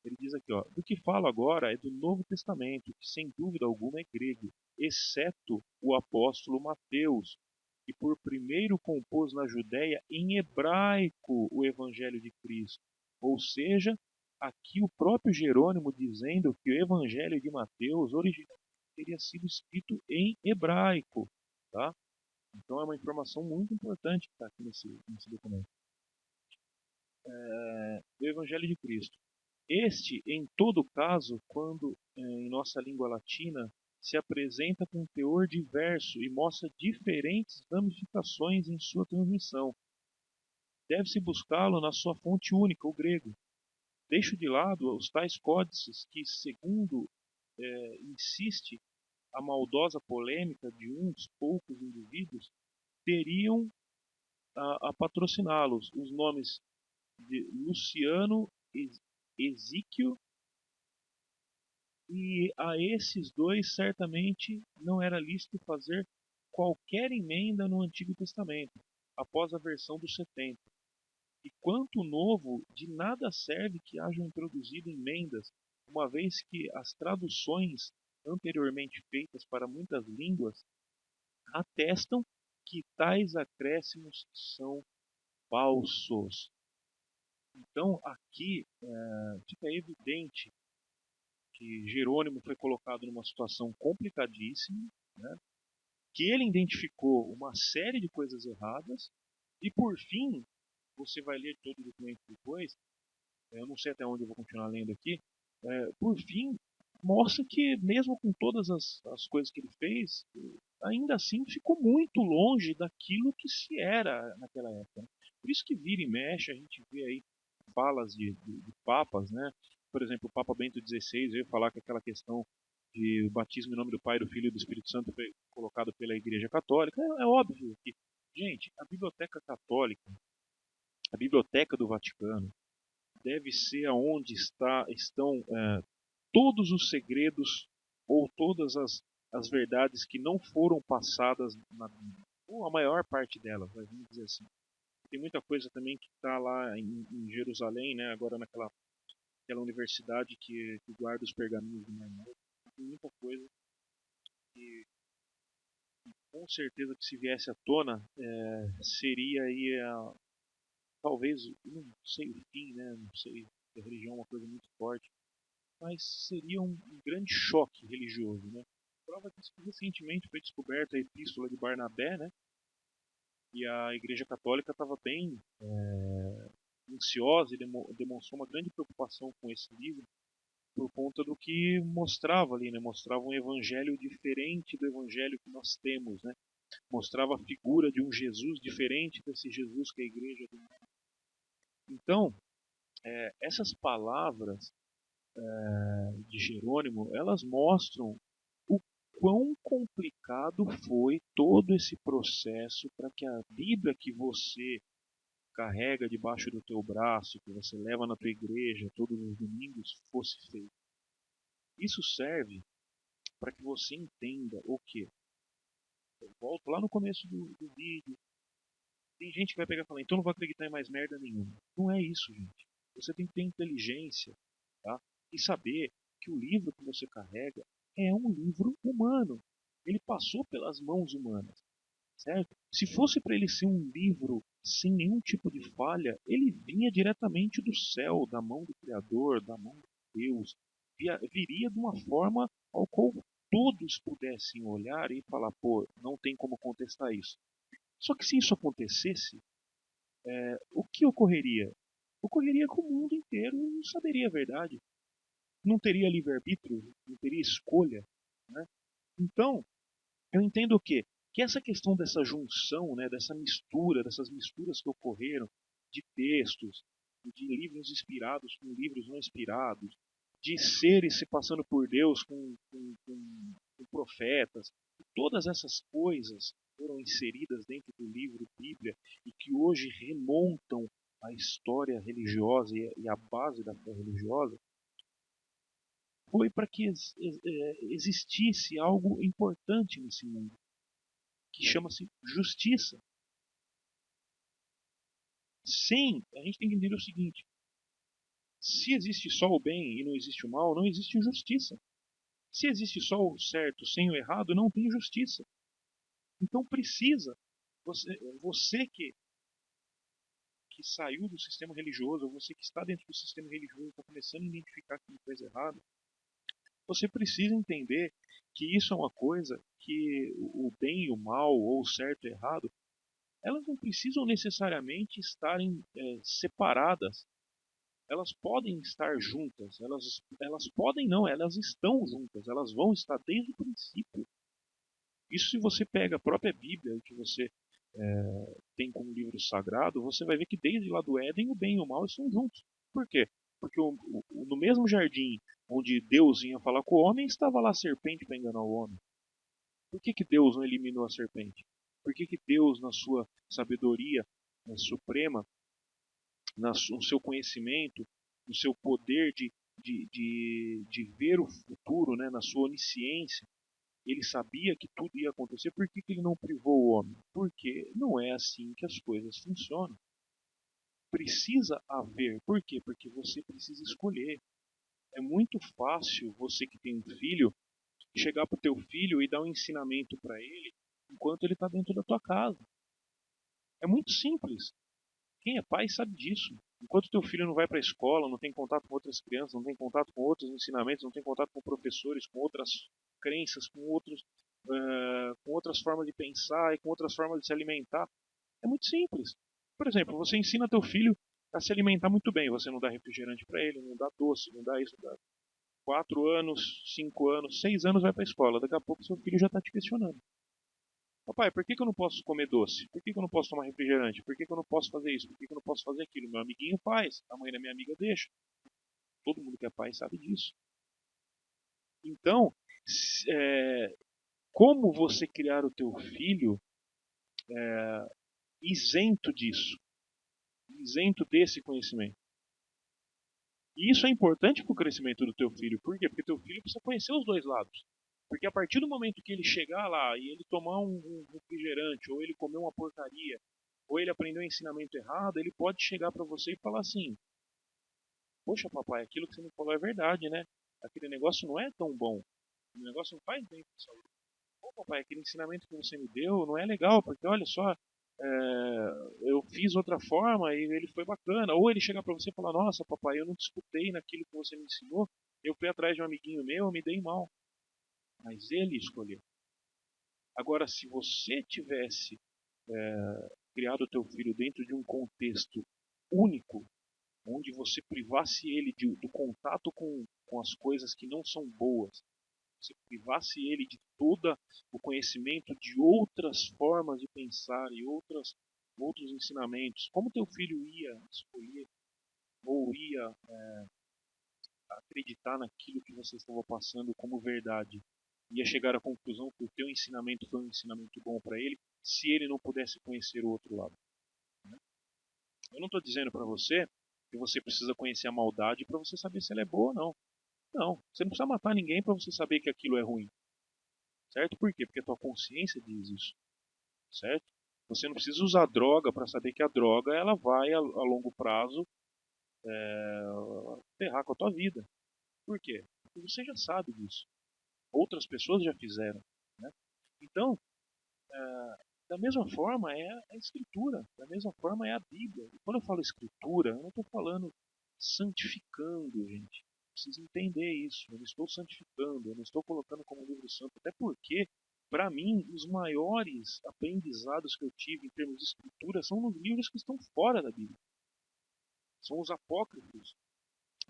Ele diz aqui, ó, do que falo agora é do Novo Testamento, que sem dúvida alguma é grego, exceto o apóstolo Mateus, que por primeiro compôs na Judéia em hebraico o Evangelho de Cristo. Ou seja, aqui o próprio Jerônimo dizendo que o Evangelho de Mateus originalmente teria sido escrito em hebraico. Tá? Então é uma informação muito importante que está aqui nesse documento. do Evangelho de Cristo. Este, em todo caso, quando em nossa língua latina, se apresenta com um teor diverso e mostra diferentes ramificações em sua transmissão. Deve-se buscá-lo na sua fonte única, o grego. Deixo de lado os tais códices que, segundo insiste a maldosa polêmica de uns poucos indivíduos, teriam a patrociná-los os nomes de Luciano Exíquio, e a esses dois certamente não era lícito fazer qualquer emenda no Antigo Testamento, após a versão dos 70. E quanto novo, de nada serve que hajam introduzido emendas, uma vez que as traduções anteriormente feitas para muitas línguas atestam que tais acréscimos são falsos. Então, aqui fica evidente que Jerônimo foi colocado numa situação complicadíssima, né? Que ele identificou uma série de coisas erradas, e por fim, você vai ler todo o documento depois, eu não sei até onde eu vou continuar lendo aqui, por fim, mostra que mesmo com todas as coisas que ele fez, ainda assim ficou muito longe daquilo que se era naquela época. Por isso que vira e mexe, a gente vê aí falas de papas, né? Por exemplo, o Papa Bento XVI veio falar que aquela questão de o batismo em nome do Pai, do Filho e do Espírito Santo foi colocado pela Igreja Católica. É óbvio que, gente, a Biblioteca Católica, a Biblioteca do Vaticano, deve ser aonde estão todos os segredos ou todas as verdades que não foram passadas na Bíblia, ou a maior parte delas, vamos dizer assim. Tem muita coisa também que está lá em Jerusalém, né, agora aquela universidade que guarda os pergaminhos do Mar Morto. Tem muita coisa que com certeza que se viesse à tona seria aí talvez, não sei o fim, né, não sei se a religião é uma coisa muito forte, mas seria um grande choque religioso, né? Prova disso que recentemente foi descoberta a epístola de Barnabé, né? E a Igreja Católica estava bem ansiosa e demonstrou uma grande preocupação com esse livro por conta do que mostrava ali, né? Mostrava um evangelho diferente do evangelho que nós temos, né? Mostrava a figura de um Jesus diferente desse Jesus que a Igreja tem. Então, essas palavras de Jerônimo, elas mostram o quão complicado foi todo esse processo para que a Bíblia que você carrega debaixo do teu braço, que você leva na tua igreja todos os domingos, fosse feita. Isso serve para que você entenda o que? Eu volto lá no começo do vídeo. Tem gente que vai pegar e falar, então não vou acreditar em mais merda nenhuma. Não é isso, gente. Você tem que ter inteligência, tá? E saber que o livro que você carrega é um livro humano. Ele passou pelas mãos humanas, certo? Se fosse para ele ser um livro sem nenhum tipo de falha, ele vinha diretamente do céu, da mão do Criador, da mão de Deus. Viria de uma forma ao qual todos pudessem olhar e falar, pô, não tem como contestar isso. Só que se isso acontecesse, o que ocorreria? Ocorreria que o mundo inteiro não saberia a verdade. Não teria livre-arbítrio, não teria escolha. Né? Então, eu entendo o quê? Que essa questão dessa junção, né, dessa mistura, dessas misturas que ocorreram de textos, de livros inspirados com livros não inspirados, de seres se passando por Deus com profetas, todas essas coisas foram inseridas dentro do livro Bíblia e que hoje remontam a história religiosa e a base da fé religiosa, foi para que existisse algo importante nesse mundo, que chama-se justiça. Sim, a gente tem que entender o seguinte: se existe só o bem e não existe o mal, não existe justiça. Se existe só o certo sem o errado, não tem justiça. Então precisa, você que saiu do sistema religioso, ou você que está dentro do sistema religioso, está começando a identificar que tem coisa errada, você precisa entender que isso é uma coisa que o bem e o mal, ou o certo e o errado, elas não precisam necessariamente estarem separadas. Elas podem estar juntas, elas podem não, elas estão juntas, elas vão estar desde o princípio. Isso se você pega a própria Bíblia, que você tem como livro sagrado, você vai ver que desde lá do Éden o bem e o mal estão juntos. Por quê? Porque no mesmo jardim onde Deus vinha falar com o homem, estava lá a serpente para enganar o homem. Por que Deus não eliminou a serpente? Por que Deus, na sua sabedoria suprema, no seu conhecimento, no seu poder de ver o futuro, né, na sua onisciência, ele sabia que tudo ia acontecer? Por que ele não privou o homem? Porque não é assim que as coisas funcionam. Precisa haver. Por quê? Porque você precisa escolher. É muito fácil você que tem um filho chegar para o teu filho e dar um ensinamento para ele enquanto ele está dentro da tua casa. É muito simples. Quem é pai sabe disso. Enquanto teu filho não vai para a escola, não tem contato com outras crianças, não tem contato com outros ensinamentos, não tem contato com professores, com outras crenças, com outras formas de pensar e com outras formas de se alimentar, é muito simples. Por exemplo, você ensina teu filho a se alimentar muito bem. Você não dá refrigerante para ele, não dá doce, não dá isso, não dá 4 anos, 5 anos, 6 anos vai para a escola. Daqui a pouco seu filho já está te questionando. Papai, por que eu não posso comer doce? Por que eu não posso tomar refrigerante? Por que eu não posso fazer isso? Por que eu não posso fazer aquilo? Meu amiguinho faz, a mãe da minha amiga deixa. Todo mundo que é pai sabe disso. Então, como você criar o teu filho isento disso? Isento desse conhecimento? E isso é importante para o crescimento do teu filho. Por quê? Porque teu filho precisa conhecer os dois lados. Porque a partir do momento que ele chegar lá e ele tomar um refrigerante, ou ele comer uma porcaria, ou ele aprender um ensinamento errado, ele pode chegar para você e falar assim: poxa, papai, aquilo que você me falou é verdade, né? Aquele negócio não é tão bom. O negócio não faz bem para a saúde. Pô, papai, aquele ensinamento que você me deu não é legal, porque olha só, eu fiz outra forma e ele foi bacana. Ou ele chegar para você e falar: nossa, papai, eu não disputei naquilo que você me ensinou, eu fui atrás de um amiguinho meu, eu me dei mal. Mas ele escolheu. Agora, se você tivesse criado o teu filho dentro de um contexto único, onde você privasse ele do contato com as coisas que não são boas, você privasse ele de todo o conhecimento de outras formas de pensar e outros ensinamentos, como teu filho ia escolher ou ia acreditar naquilo que você estava passando como verdade? Ia chegar à conclusão que o teu ensinamento foi um ensinamento bom para ele, se ele não pudesse conhecer o outro lado. Eu não estou dizendo para você que você precisa conhecer a maldade para você saber se ela é boa ou não. Não, você não precisa matar ninguém para você saber que aquilo é ruim. Certo? Por quê? Porque a tua consciência diz isso. Certo? Você não precisa usar droga para saber que a droga ela vai a longo prazo ferrar com a tua vida. Por quê? Porque você já sabe disso. Outras pessoas já fizeram. Né? Então, da mesma forma é a Escritura, da mesma forma é a Bíblia. E quando eu falo Escritura, eu não estou falando santificando, gente. Preciso entender isso. Eu não estou santificando, eu não estou colocando como livro santo. Até porque, para mim, os maiores aprendizados que eu tive em termos de Escritura são nos livros que estão fora da Bíblia. São os apócrifos.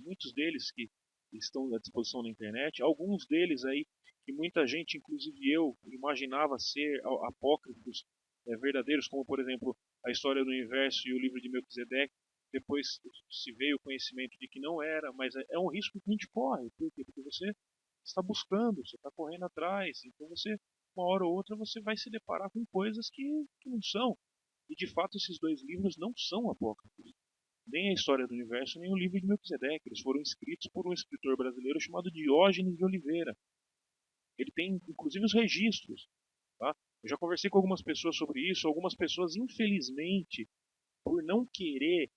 Muitos deles que estão à disposição na internet, alguns deles aí que muita gente, inclusive eu, imaginava ser apócrifos verdadeiros, como por exemplo a história do universo e o livro de Melquisedeque. Depois se veio o conhecimento de que não era, mas é um risco que a gente corre. Por quê? Porque você está buscando, você está correndo atrás, então você, uma hora ou outra, você vai se deparar com coisas que não são. E de fato esses dois livros não são apócrifos. Nem a história do universo, nem o livro de Melquisedeque. Eles foram escritos por um escritor brasileiro chamado Diógenes de Oliveira. Ele tem, inclusive, os registros. Tá? Eu já conversei com algumas pessoas sobre isso. Algumas pessoas, infelizmente, por não querer...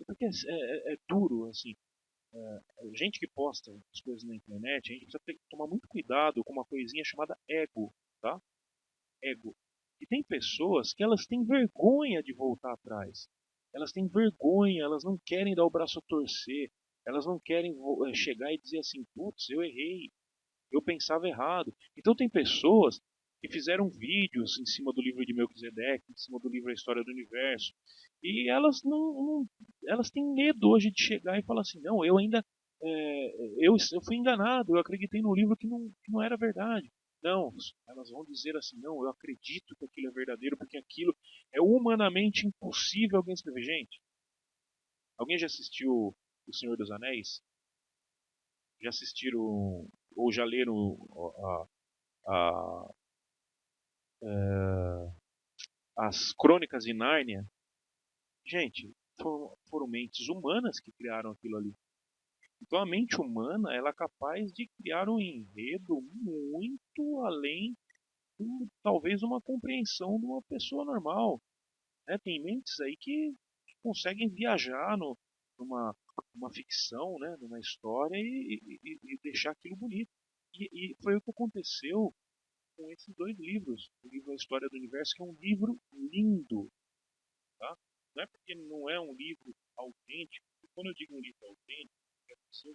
porque é duro, assim. Gente que posta as coisas na internet, a gente precisa tomar muito cuidado com uma coisinha chamada ego. Tá? Ego. E tem pessoas que elas têm vergonha de voltar atrás. Elas têm vergonha, elas não querem dar o braço a torcer, elas não querem chegar e dizer assim: putz, eu errei, eu pensava errado. Então tem pessoas que fizeram vídeos em cima do livro de Melquisedeque, em cima do livro A História do Universo. E elas elas têm medo hoje de chegar e falar assim, não, eu ainda eu fui enganado, eu acreditei num livro que não era verdade. Não, elas vão dizer assim, não, eu acredito que aquilo é verdadeiro, porque aquilo é humanamente impossível alguém escrever. Gente, alguém já assistiu O Senhor dos Anéis? Já assistiram ou já leram a, as Crônicas de Nárnia? Gente, foram mentes humanas que criaram aquilo ali. Então a mente humana ela é capaz de criar um enredo muito além talvez uma compreensão de uma pessoa normal. Né? Tem mentes aí que conseguem viajar numa uma ficção, né? Numa história e deixar aquilo bonito. E foi o que aconteceu com esses dois livros. O livro A História do Universo, que é um livro lindo. Tá? Não é porque não é um livro autêntico. Quando eu digo um livro autêntico, quer dizer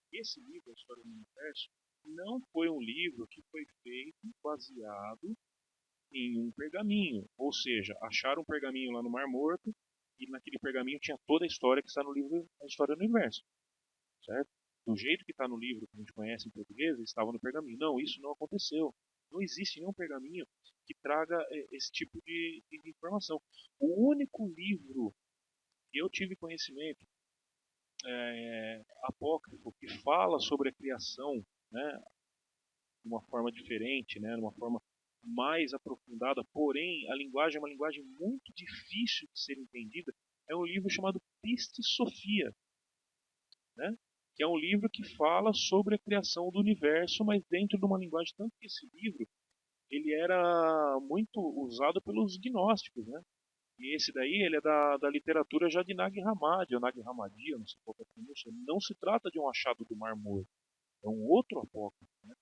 que esse livro, A História do Universo, não foi um livro que foi feito baseado em um pergaminho. Ou seja, acharam um pergaminho lá no Mar Morto e naquele pergaminho tinha toda a história que está no livro A História do Universo. Certo? Do jeito que está no livro que a gente conhece em português, estava no pergaminho. Não, isso não aconteceu. Não existe nenhum pergaminho que traga esse tipo de informação. O único livro que eu tive conhecimento apócrifo que fala sobre a criação, né, de uma forma diferente, né, de uma forma mais aprofundada, porém a linguagem é uma linguagem muito difícil de ser entendida, é um livro chamado Piste Sophia, né, que é um livro que fala sobre a criação do universo, mas dentro de uma linguagem, tanto que esse livro ele era muito usado pelos gnósticos, né? E esse daí ele é da literatura já de Nag Hammadi, ou Nag Hammadi, eu não sei qual é a pronúncia. Não se trata de um achado do Mar Morto, é um outro apócrifo. Né?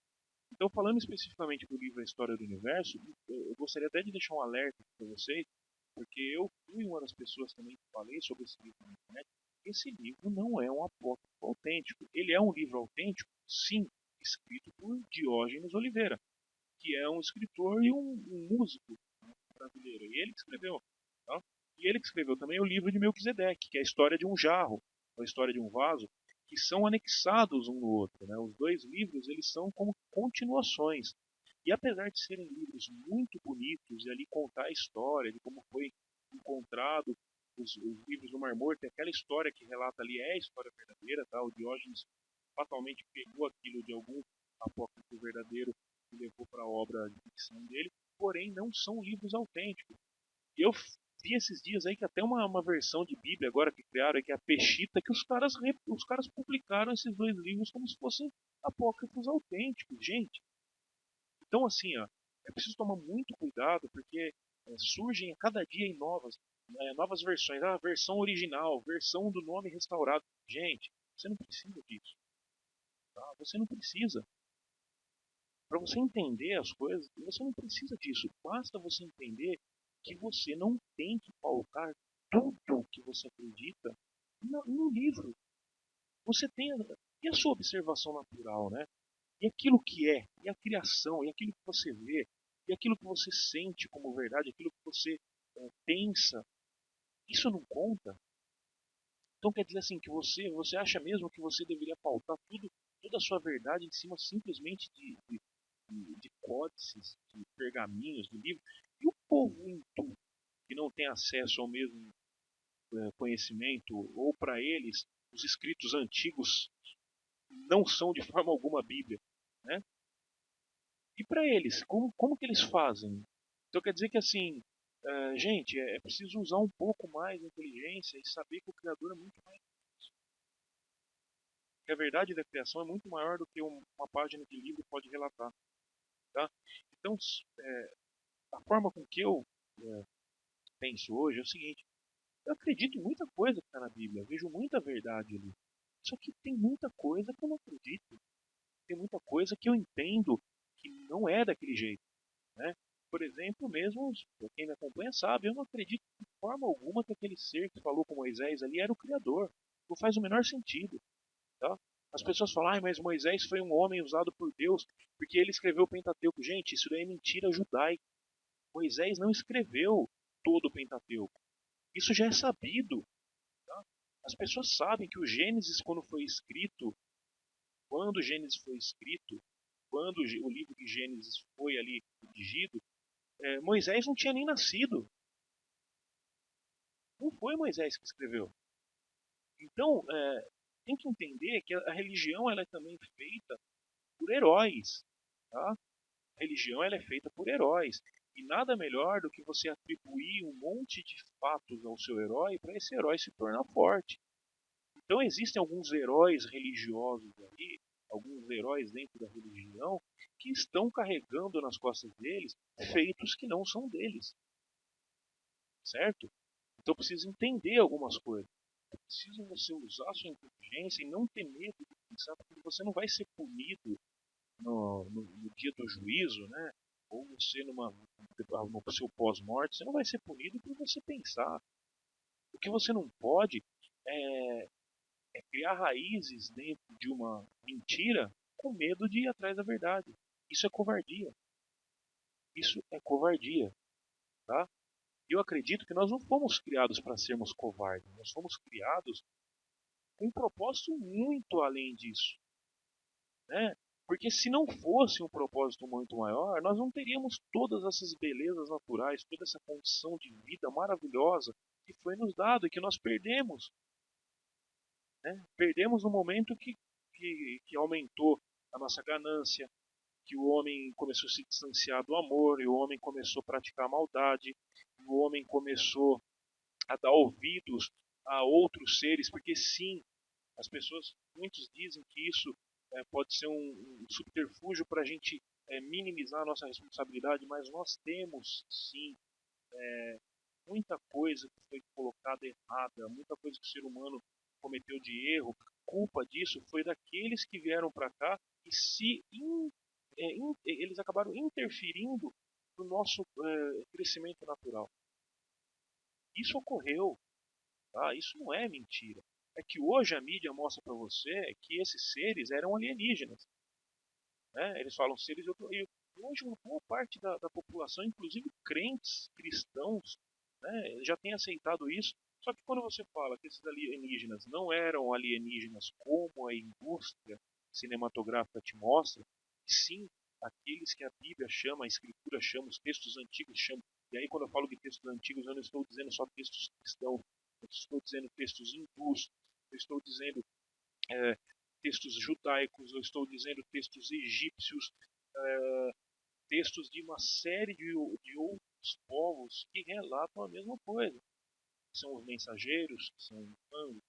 Então, falando especificamente do livro A História do Universo, eu gostaria até de deixar um alerta para vocês, porque eu fui uma das pessoas também que falei sobre esse livro na internet. Esse livro não é um apócrifo autêntico. Ele é um livro autêntico, sim, escrito por Diógenes Oliveira, que é um escritor e um músico, né, brasileiro. E ele que escreveu. Tá? E ele que escreveu também o livro de Melquisedeque, que é a história de um jarro, a história de um vaso, que são anexados um no outro. Né? Os dois livros eles são como continuações. E apesar de serem livros muito bonitos e ali contar a história de como foi encontrado os livros do Mar Morto, aquela história que relata ali é a história verdadeira, tá? O Diógenes fatalmente pegou aquilo de algum apócrifo verdadeiro e levou para a obra de ficção dele, porém não são livros autênticos. Eu vi esses dias aí que até uma versão de Bíblia agora que criaram, que é a Peshita, que os caras publicaram esses dois livros como se fossem apócrifos autênticos, gente. Então assim, ó, é preciso tomar muito cuidado porque surgem a cada dia em novas versões. Ah, versão original, versão do nome restaurado. Gente, você não precisa disso. Tá? Você não precisa. Para você entender as coisas, você não precisa disso. Basta você entender que você não tem que pautar tudo o que você acredita no livro. Você tem e a sua observação natural, né? E aquilo que é, e a criação, e aquilo que você vê, e aquilo que você sente como verdade, aquilo que você pensa, isso não conta. Então quer dizer assim que você acha mesmo que você deveria pautar toda a sua verdade em cima simplesmente de códices, de pergaminhos, de livros, e o povo hindu, que não tem acesso ao mesmo conhecimento, ou para eles, os escritos antigos não são de forma alguma a Bíblia. Né? E para eles, como que eles fazem? Então quer dizer que assim, gente, é preciso usar um pouco mais de inteligência e saber que o Criador é muito mais. Que a verdade da criação é muito maior do que uma página de livro pode relatar. Tá? Então, a forma com que eu penso hoje é o seguinte: eu acredito em muita coisa que está na Bíblia, eu vejo muita verdade ali. Só que tem muita coisa que eu não acredito, tem muita coisa que eu entendo que não é daquele jeito. Né? Por exemplo, mesmo quem me acompanha sabe, eu não acredito de forma alguma que aquele ser que falou com Moisés ali era o Criador. Não faz o menor sentido. Tá? As pessoas falam, mas Moisés foi um homem usado por Deus porque ele escreveu o Pentateuco. Gente, isso daí é mentira judaica. Moisés não escreveu todo o Pentateuco. Isso já é sabido. Tá? As pessoas sabem que o Gênesis, quando o Gênesis foi escrito, quando o livro de Gênesis foi ali redigido, Moisés não tinha nem nascido. Não foi Moisés que escreveu. Então, tem que entender que a religião ela é também feita por heróis. Tá? A religião ela é feita por heróis. E nada melhor do que você atribuir um monte de fatos ao seu herói para esse herói se tornar forte. Então existem alguns heróis religiosos aí, alguns heróis dentro da religião, que estão carregando nas costas deles feitos que não são deles. Certo? Então precisa entender algumas coisas. É preciso você usar a sua inteligência e não ter medo de pensar, porque você não vai ser punido no dia do juízo, né? Ou você no seu pós-morte, você não vai ser punido por você pensar. O que você não pode é, é criar raízes dentro de uma mentira com medo de ir atrás da verdade. Isso é covardia. Isso é covardia, tá? Eu acredito que nós não fomos criados para sermos covardes. Nós fomos criados com um propósito muito além disso, né? Porque se não fosse um propósito muito maior, nós não teríamos todas essas belezas naturais, toda essa condição de vida maravilhosa que foi nos dado e que nós perdemos. Né? Perdemos no momento que aumentou a nossa ganância, que o homem começou a se distanciar do amor, e o homem começou a praticar a maldade, e o homem começou a dar ouvidos a outros seres, porque sim, as pessoas, muitos dizem que isso pode ser um subterfúgio para a gente minimizar a nossa responsabilidade, mas nós temos sim muita coisa que foi colocada errada, muita coisa que o ser humano cometeu de erro. Culpa disso foi daqueles que vieram para cá e eles acabaram interferindo no nosso crescimento natural. Isso ocorreu, tá? Isso não é mentira. É que hoje a mídia mostra para você que esses seres eram alienígenas. Né? Eles falam seres e hoje uma boa parte da população, inclusive crentes cristãos, né, já tem aceitado isso. Só que quando você fala que esses alienígenas não eram alienígenas como a indústria cinematográfica te mostra, sim, aqueles que a Bíblia chama, a Escritura chama, os textos antigos chamam. E aí quando eu falo de textos antigos, eu não estou dizendo só textos cristãos, eu estou dizendo textos hindus, eu estou dizendo é, textos judaicos, eu estou dizendo textos egípcios, textos de uma série de outros povos que relatam a mesma coisa. São os mensageiros, são os anjos,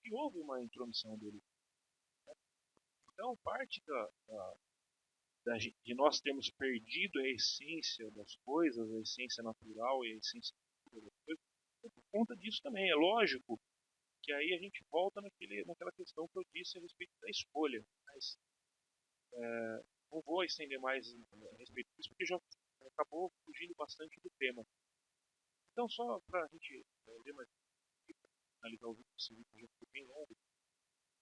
e houve uma intromissão deles. Então, parte de nós termos perdido a essência das coisas, a essência natural e a essência das coisas, é por conta disso também. É lógico que aí a gente volta naquela questão que eu disse a respeito da escolha. Mas não vou estender mais a respeito disso, porque já acabou fugindo bastante do tema. Então, só para a gente ler mais finalizar o vídeo, esse vídeo já ficou bem longo.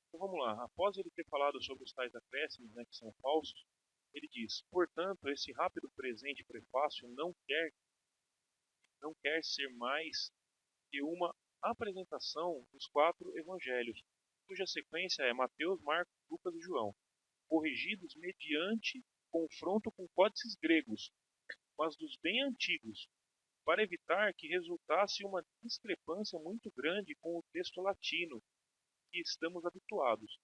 Então vamos lá. Após ele ter falado sobre os tais acréscimos, né, que são falsos, ele diz: portanto, esse rápido presente prefácio não quer ser mais que uma apresentação dos quatro evangelhos, cuja sequência é Mateus, Marcos, Lucas e João, corrigidos mediante confronto com códices gregos, mas dos bem antigos, para evitar que resultasse uma discrepância muito grande com o texto latino que estamos habituados.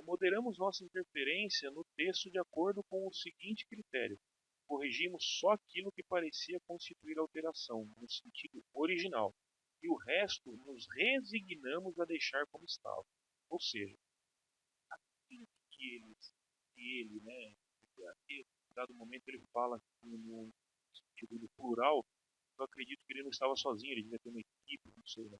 Moderamos nossa interferência no texto de acordo com o seguinte critério: corrigimos só aquilo que parecia constituir alteração, no sentido original, e o resto nos resignamos a deixar como estava. Ou seja, aquilo que ele, né, aqui, em dado momento ele fala no sentido do plural, eu acredito que ele não estava sozinho, ele devia ter uma equipe, não sei, né?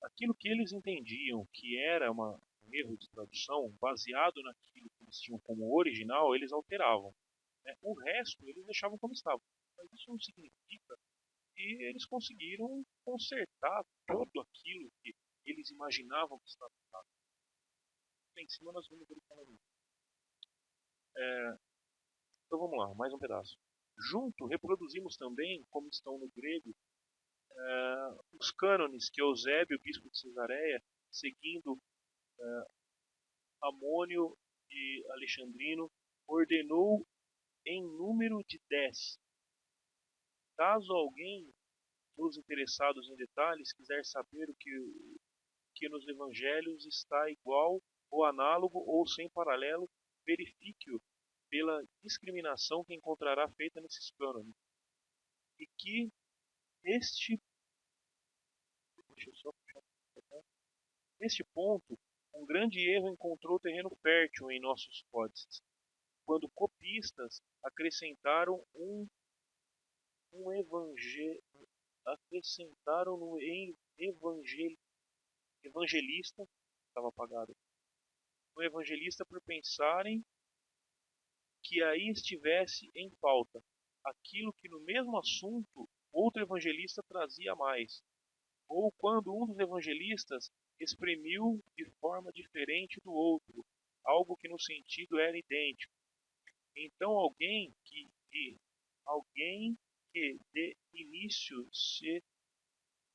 Aquilo que eles entendiam que era um erro de tradução, baseado naquilo que eles tinham como original, eles alteravam. Né? O resto eles deixavam como estava. Mas isso não significa que eles conseguiram consertar tudo aquilo eles imaginavam que estava errado. Em cima nós vamos ver ele falando isso. Então vamos lá, mais um pedaço. Junto, reproduzimos também, como estão no grego, os cânones que Eusébio, bispo de Cesareia, seguindo Amônio de Alexandrino, ordenou em número de 10. Caso alguém dos interessados em detalhes quiser saber o que nos evangelhos está igual ou análogo ou sem paralelo, verifique-o pela discriminação que encontrará feita nesses cânones. E que neste ponto, um grande erro encontrou terreno fértil em nossos códices, quando copistas acrescentaram um evangelista, estava apagado, um evangelista por pensarem que aí estivesse em falta aquilo que no mesmo assunto outro evangelista trazia mais, ou quando um dos evangelistas exprimiu de forma diferente do outro algo que no sentido era idêntico. Então alguém que de início se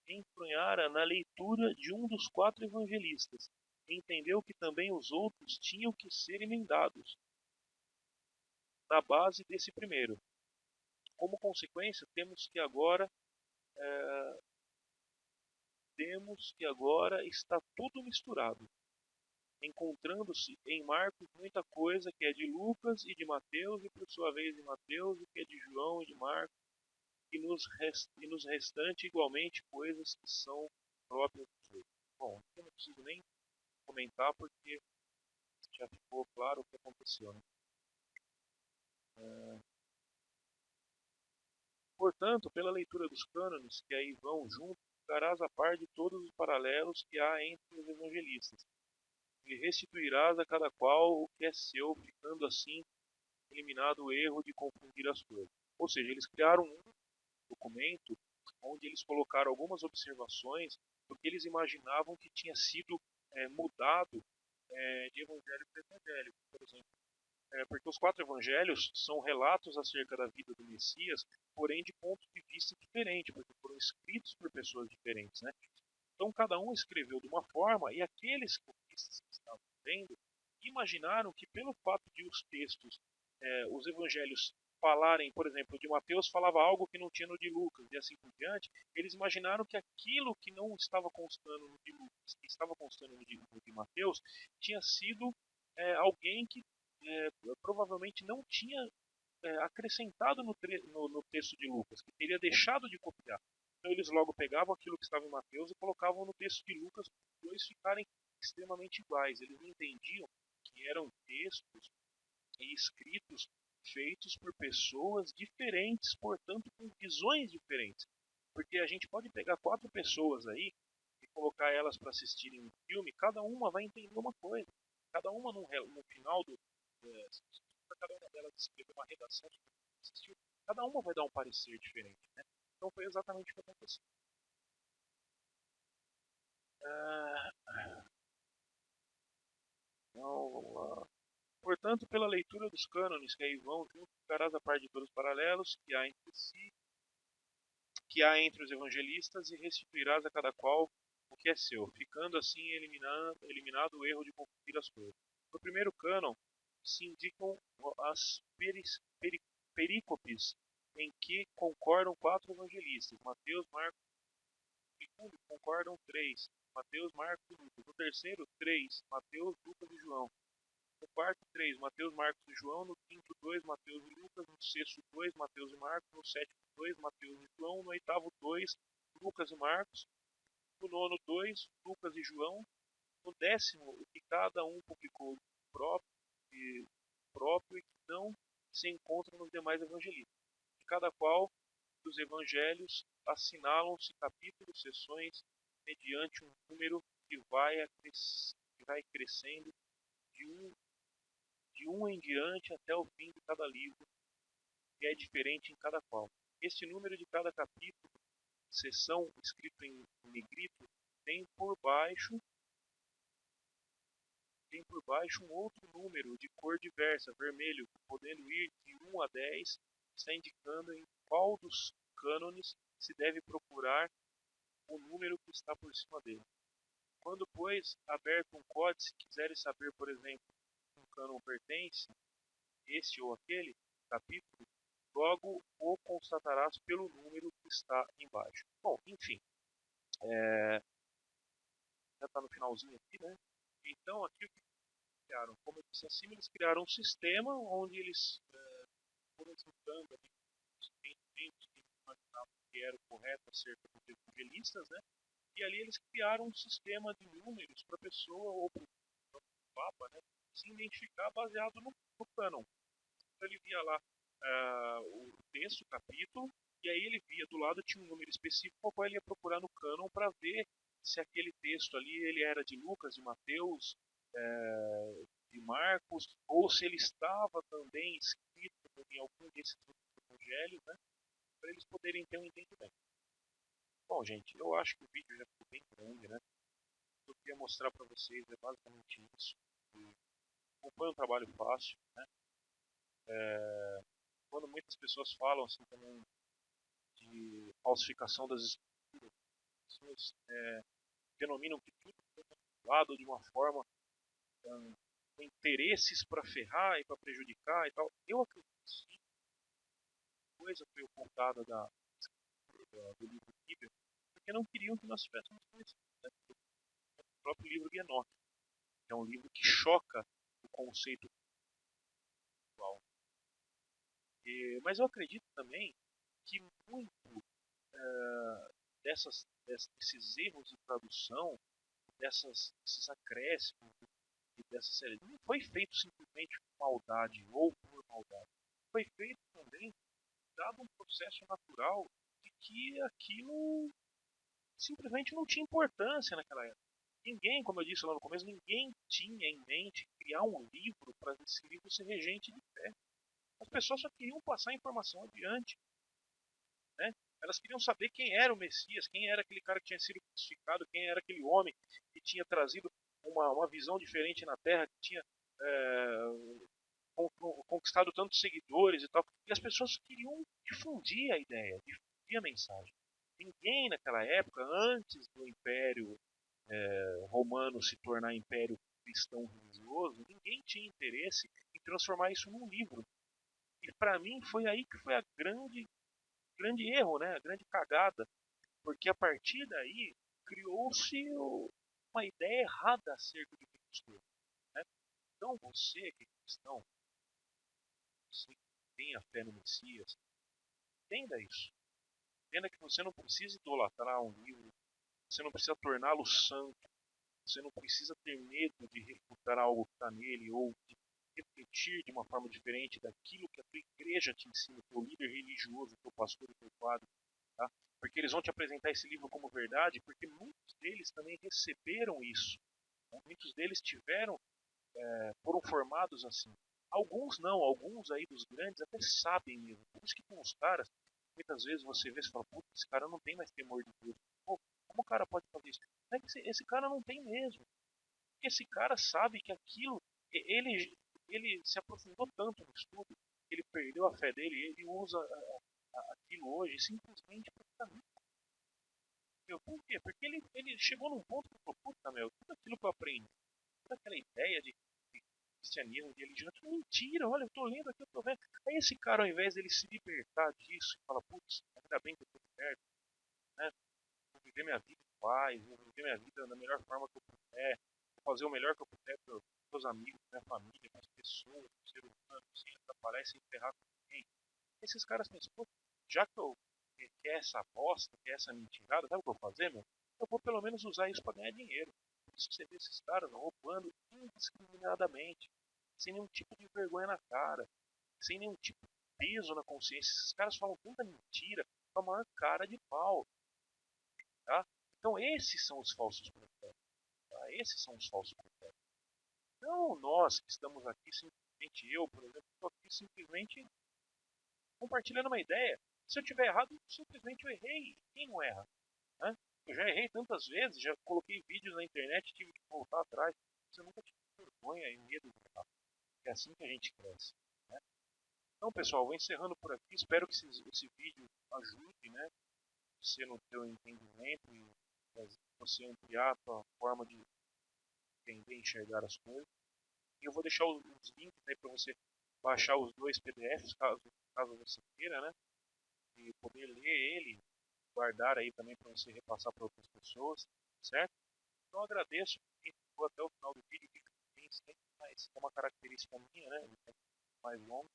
enfronhara na leitura de um dos 4 evangelistas entendeu que também os outros tinham que ser emendados na base desse primeiro. Como consequência, temos que agora está tudo misturado, encontrando-se em Marcos muita coisa que é de Lucas e de Mateus, e por sua vez de Mateus, o que é de João e de Marcos, e nos restante igualmente coisas que são próprias dos outros. Bom, aqui eu não preciso nem comentar porque já ficou claro o que aconteceu. Né? Portanto, pela leitura dos cânones que aí vão junto, ficarás a par de todos os paralelos que há entre os evangelistas, e restituirás a cada qual o que é seu, ficando assim eliminado o erro de confundir as coisas. Ou seja, eles criaram um documento onde eles colocaram algumas observações do que eles imaginavam que tinha sido mudado de evangelho para evangelho. Por exemplo, porque os 4 evangelhos são relatos acerca da vida do Messias, porém de pontos de vista diferentes, porque foram escritos por pessoas diferentes. Né? Então cada um escreveu de uma forma e aqueles que estavam lendo imaginaram que pelo fato de os textos, os evangelhos falarem, por exemplo, de Mateus falava algo que não tinha no de Lucas e assim por diante, eles imaginaram que aquilo que não estava constando no de Lucas, que estava constando no de Mateus, tinha sido alguém que provavelmente não tinha acrescentado no texto de Lucas, que teria deixado de copiar. Então eles logo pegavam aquilo que estava em Mateus e colocavam no texto de Lucas para os dois ficarem extremamente iguais. Eles não entendiam que eram textos e escritos feitos por pessoas diferentes, portanto com visões diferentes. Porque a gente pode pegar 4 pessoas aí e colocar elas para assistirem um filme, cada uma vai entender uma coisa. Cada uma no final do. Cada uma delas escrever uma redação sobre o que assistiu, cada uma vai dar um parecer diferente. Né? Então foi exatamente o que aconteceu. Então, vamos lá. Portanto, pela leitura dos cânones que aí vão junto, ficarás a par de todos os paralelos que há entre si, que há entre os evangelistas, e restituirás a cada qual o que é seu, ficando assim eliminado o erro de confundir as coisas. No primeiro cânon se indicam as perícopes em que concordam 4 evangelistas, Mateus, Marcos. No segundo concordam 3, Mateus, Marcos e Lucas. No terceiro, 3, Mateus, Lucas e João. No quarto, 3, Mateus, Marcos e João. No quinto, 2, Mateus e Lucas. No sexto, 2, Mateus e Marcos. No sétimo, 2, Mateus e João. No oitavo, 2, Lucas e Marcos. No nono, 2, Lucas e João. No 10º, o que cada um publicou próprio e que não se encontra nos demais evangelistas. De cada qual dos evangelhos assinalam-se capítulos, seções, mediante um número que vai crescendo de um em diante até o fim de cada livro, que é diferente em cada qual. Este número de cada capítulo, seção escrito em negrito, tem por baixo um outro número de cor diversa, vermelho, podendo ir de 1 a 10, está indicando em qual dos cânones se deve procurar o número que está por cima dele. Quando, pois, aberto um códice, quiseres saber, por exemplo, um cânon pertence, este ou aquele capítulo, logo o constatarás pelo número que está embaixo. Bom, enfim, já está no finalzinho aqui, né? Então, aqui o que eles criaram? Como eu disse acima, eles criaram um sistema onde eles foram juntando ali os entendimentos que eles imaginavam que era o correto acerca dos evangelistas, né? E ali eles criaram um sistema de números para a pessoa ou para o Papa, né, se identificar baseado no cânon. Então ele via lá o texto, o capítulo, e aí ele via do lado tinha um número específico ao qual ele ia procurar no cânon para ver se aquele texto ali ele era de Lucas, de Mateus, de Marcos, ou se ele estava também escrito em algum desses outros evangelhos, né, para eles poderem ter um entendimento. Bom, gente, eu acho que o vídeo já ficou bem grande, né? O que eu queria mostrar para vocês é basicamente isso. Não foi um trabalho fácil, né? Quando muitas pessoas falam assim também de falsificação das escrituras, as pessoas denominam que tudo foi manipulado de uma forma com interesses para ferrar e para prejudicar e tal. Eu acredito que a coisa foi ocultada do livro Bíblia porque não queriam que nós tivéssemos conhecido, né? O próprio livro de Enoque, que é um livro que choca o conceito atual. Mas eu acredito também que muito desses erros de tradução, desses acréscimos e dessas séries, não foi feito simplesmente por maldade ou por maldade. Foi feito também dado um processo natural de que aquilo simplesmente não tinha importância naquela época. Ninguém, como eu disse lá no começo, ninguém tinha em mente criar um livro para esse livro ser regente de fé. As pessoas só queriam passar a informação adiante, né? Elas queriam saber quem era o Messias, quem era aquele cara que tinha sido crucificado, quem era aquele homem que tinha trazido uma visão diferente na Terra, que tinha conquistado tantos seguidores e tal. E as pessoas queriam difundir a ideia, difundir a mensagem. Ninguém naquela época, antes do Império Romano se tornar Império Cristão Religioso, ninguém tinha interesse em transformar isso num livro. E para mim foi aí que foi a grande erro, né? A grande cagada, porque a partir daí criou-se uma ideia errada acerca de Cristo. Né? Então você que é cristão, você que tem a fé no Messias, entenda isso. Entenda que você não precisa idolatrar um livro, você não precisa torná-lo santo, você não precisa ter medo de refutar algo que está nele ou de refletir de uma forma diferente daquilo que a tua igreja te ensina, o teu líder religioso, o teu pastor, o teu padre. Tá? Porque eles vão te apresentar esse livro como verdade, porque muitos deles também receberam isso. Né? Muitos deles foram formados assim. Alguns não, alguns aí dos grandes até sabem mesmo. Por isso que com os caras, muitas vezes você vê e fala, putz, esse cara não tem mais temor de Deus. Pô, como o cara pode fazer isso? É que esse cara não tem mesmo. Porque esse cara sabe que aquilo, ele se aprofundou tanto no estudo, ele perdeu a fé dele, ele usa aquilo hoje simplesmente para ficar rico. Por quê? Porque ele chegou num ponto que falou, puta, tudo aquilo que eu aprendi, toda aquela ideia de cristianismo, de religião, é mentira, olha, eu tô lendo aqui, eu tô vendo. Aí esse cara, ao invés dele se libertar disso, fala, putz, ainda bem que eu tô certo, né? Vou viver minha vida em paz, vou viver minha vida da melhor forma que eu puder, vou fazer o melhor que eu puder para meus amigos, minha família, para as pessoas, para o ser humano, sem atrapalhar, sem ferrar com ninguém. Esses caras pensam, pô, já que eu quer essa bosta, quer essa mentirada, sabe o que eu vou fazer, meu? Eu vou pelo menos usar isso para ganhar dinheiro. Por isso que você vê esses caras roubando indiscriminadamente, sem nenhum tipo de vergonha na cara, sem nenhum tipo de peso na consciência. Esses caras falam tanta mentira com a maior cara de pau. Tá? Então esses são os falsos profetas. Tá? Esses são os falsos profetas. Não nós que estamos aqui, simplesmente eu, por exemplo, estou aqui simplesmente compartilhando uma ideia. Se eu tiver errado, simplesmente eu errei. Quem não erra? Né? Eu já errei tantas vezes, já coloquei vídeos na internet, tive que voltar atrás. Você nunca tive vergonha e medo de errar. É assim que a gente cresce, né? Então, pessoal, vou encerrando por aqui. Espero que esse vídeo ajude, né? Você no teu entendimento e você ampliar a tua forma de entender e enxergar as coisas. E eu vou deixar os links aí para você baixar os dois PDFs, caso você queira, né? E poder ler ele, guardar aí também para você repassar para outras pessoas, certo? Então eu agradeço quem ficou até o final do vídeo, que tem sempre mais, é uma característica minha, né? Ele é mais longo.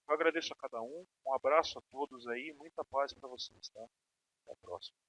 Eu agradeço a cada um, um abraço a todos aí, muita paz para vocês, tá? Até a próxima.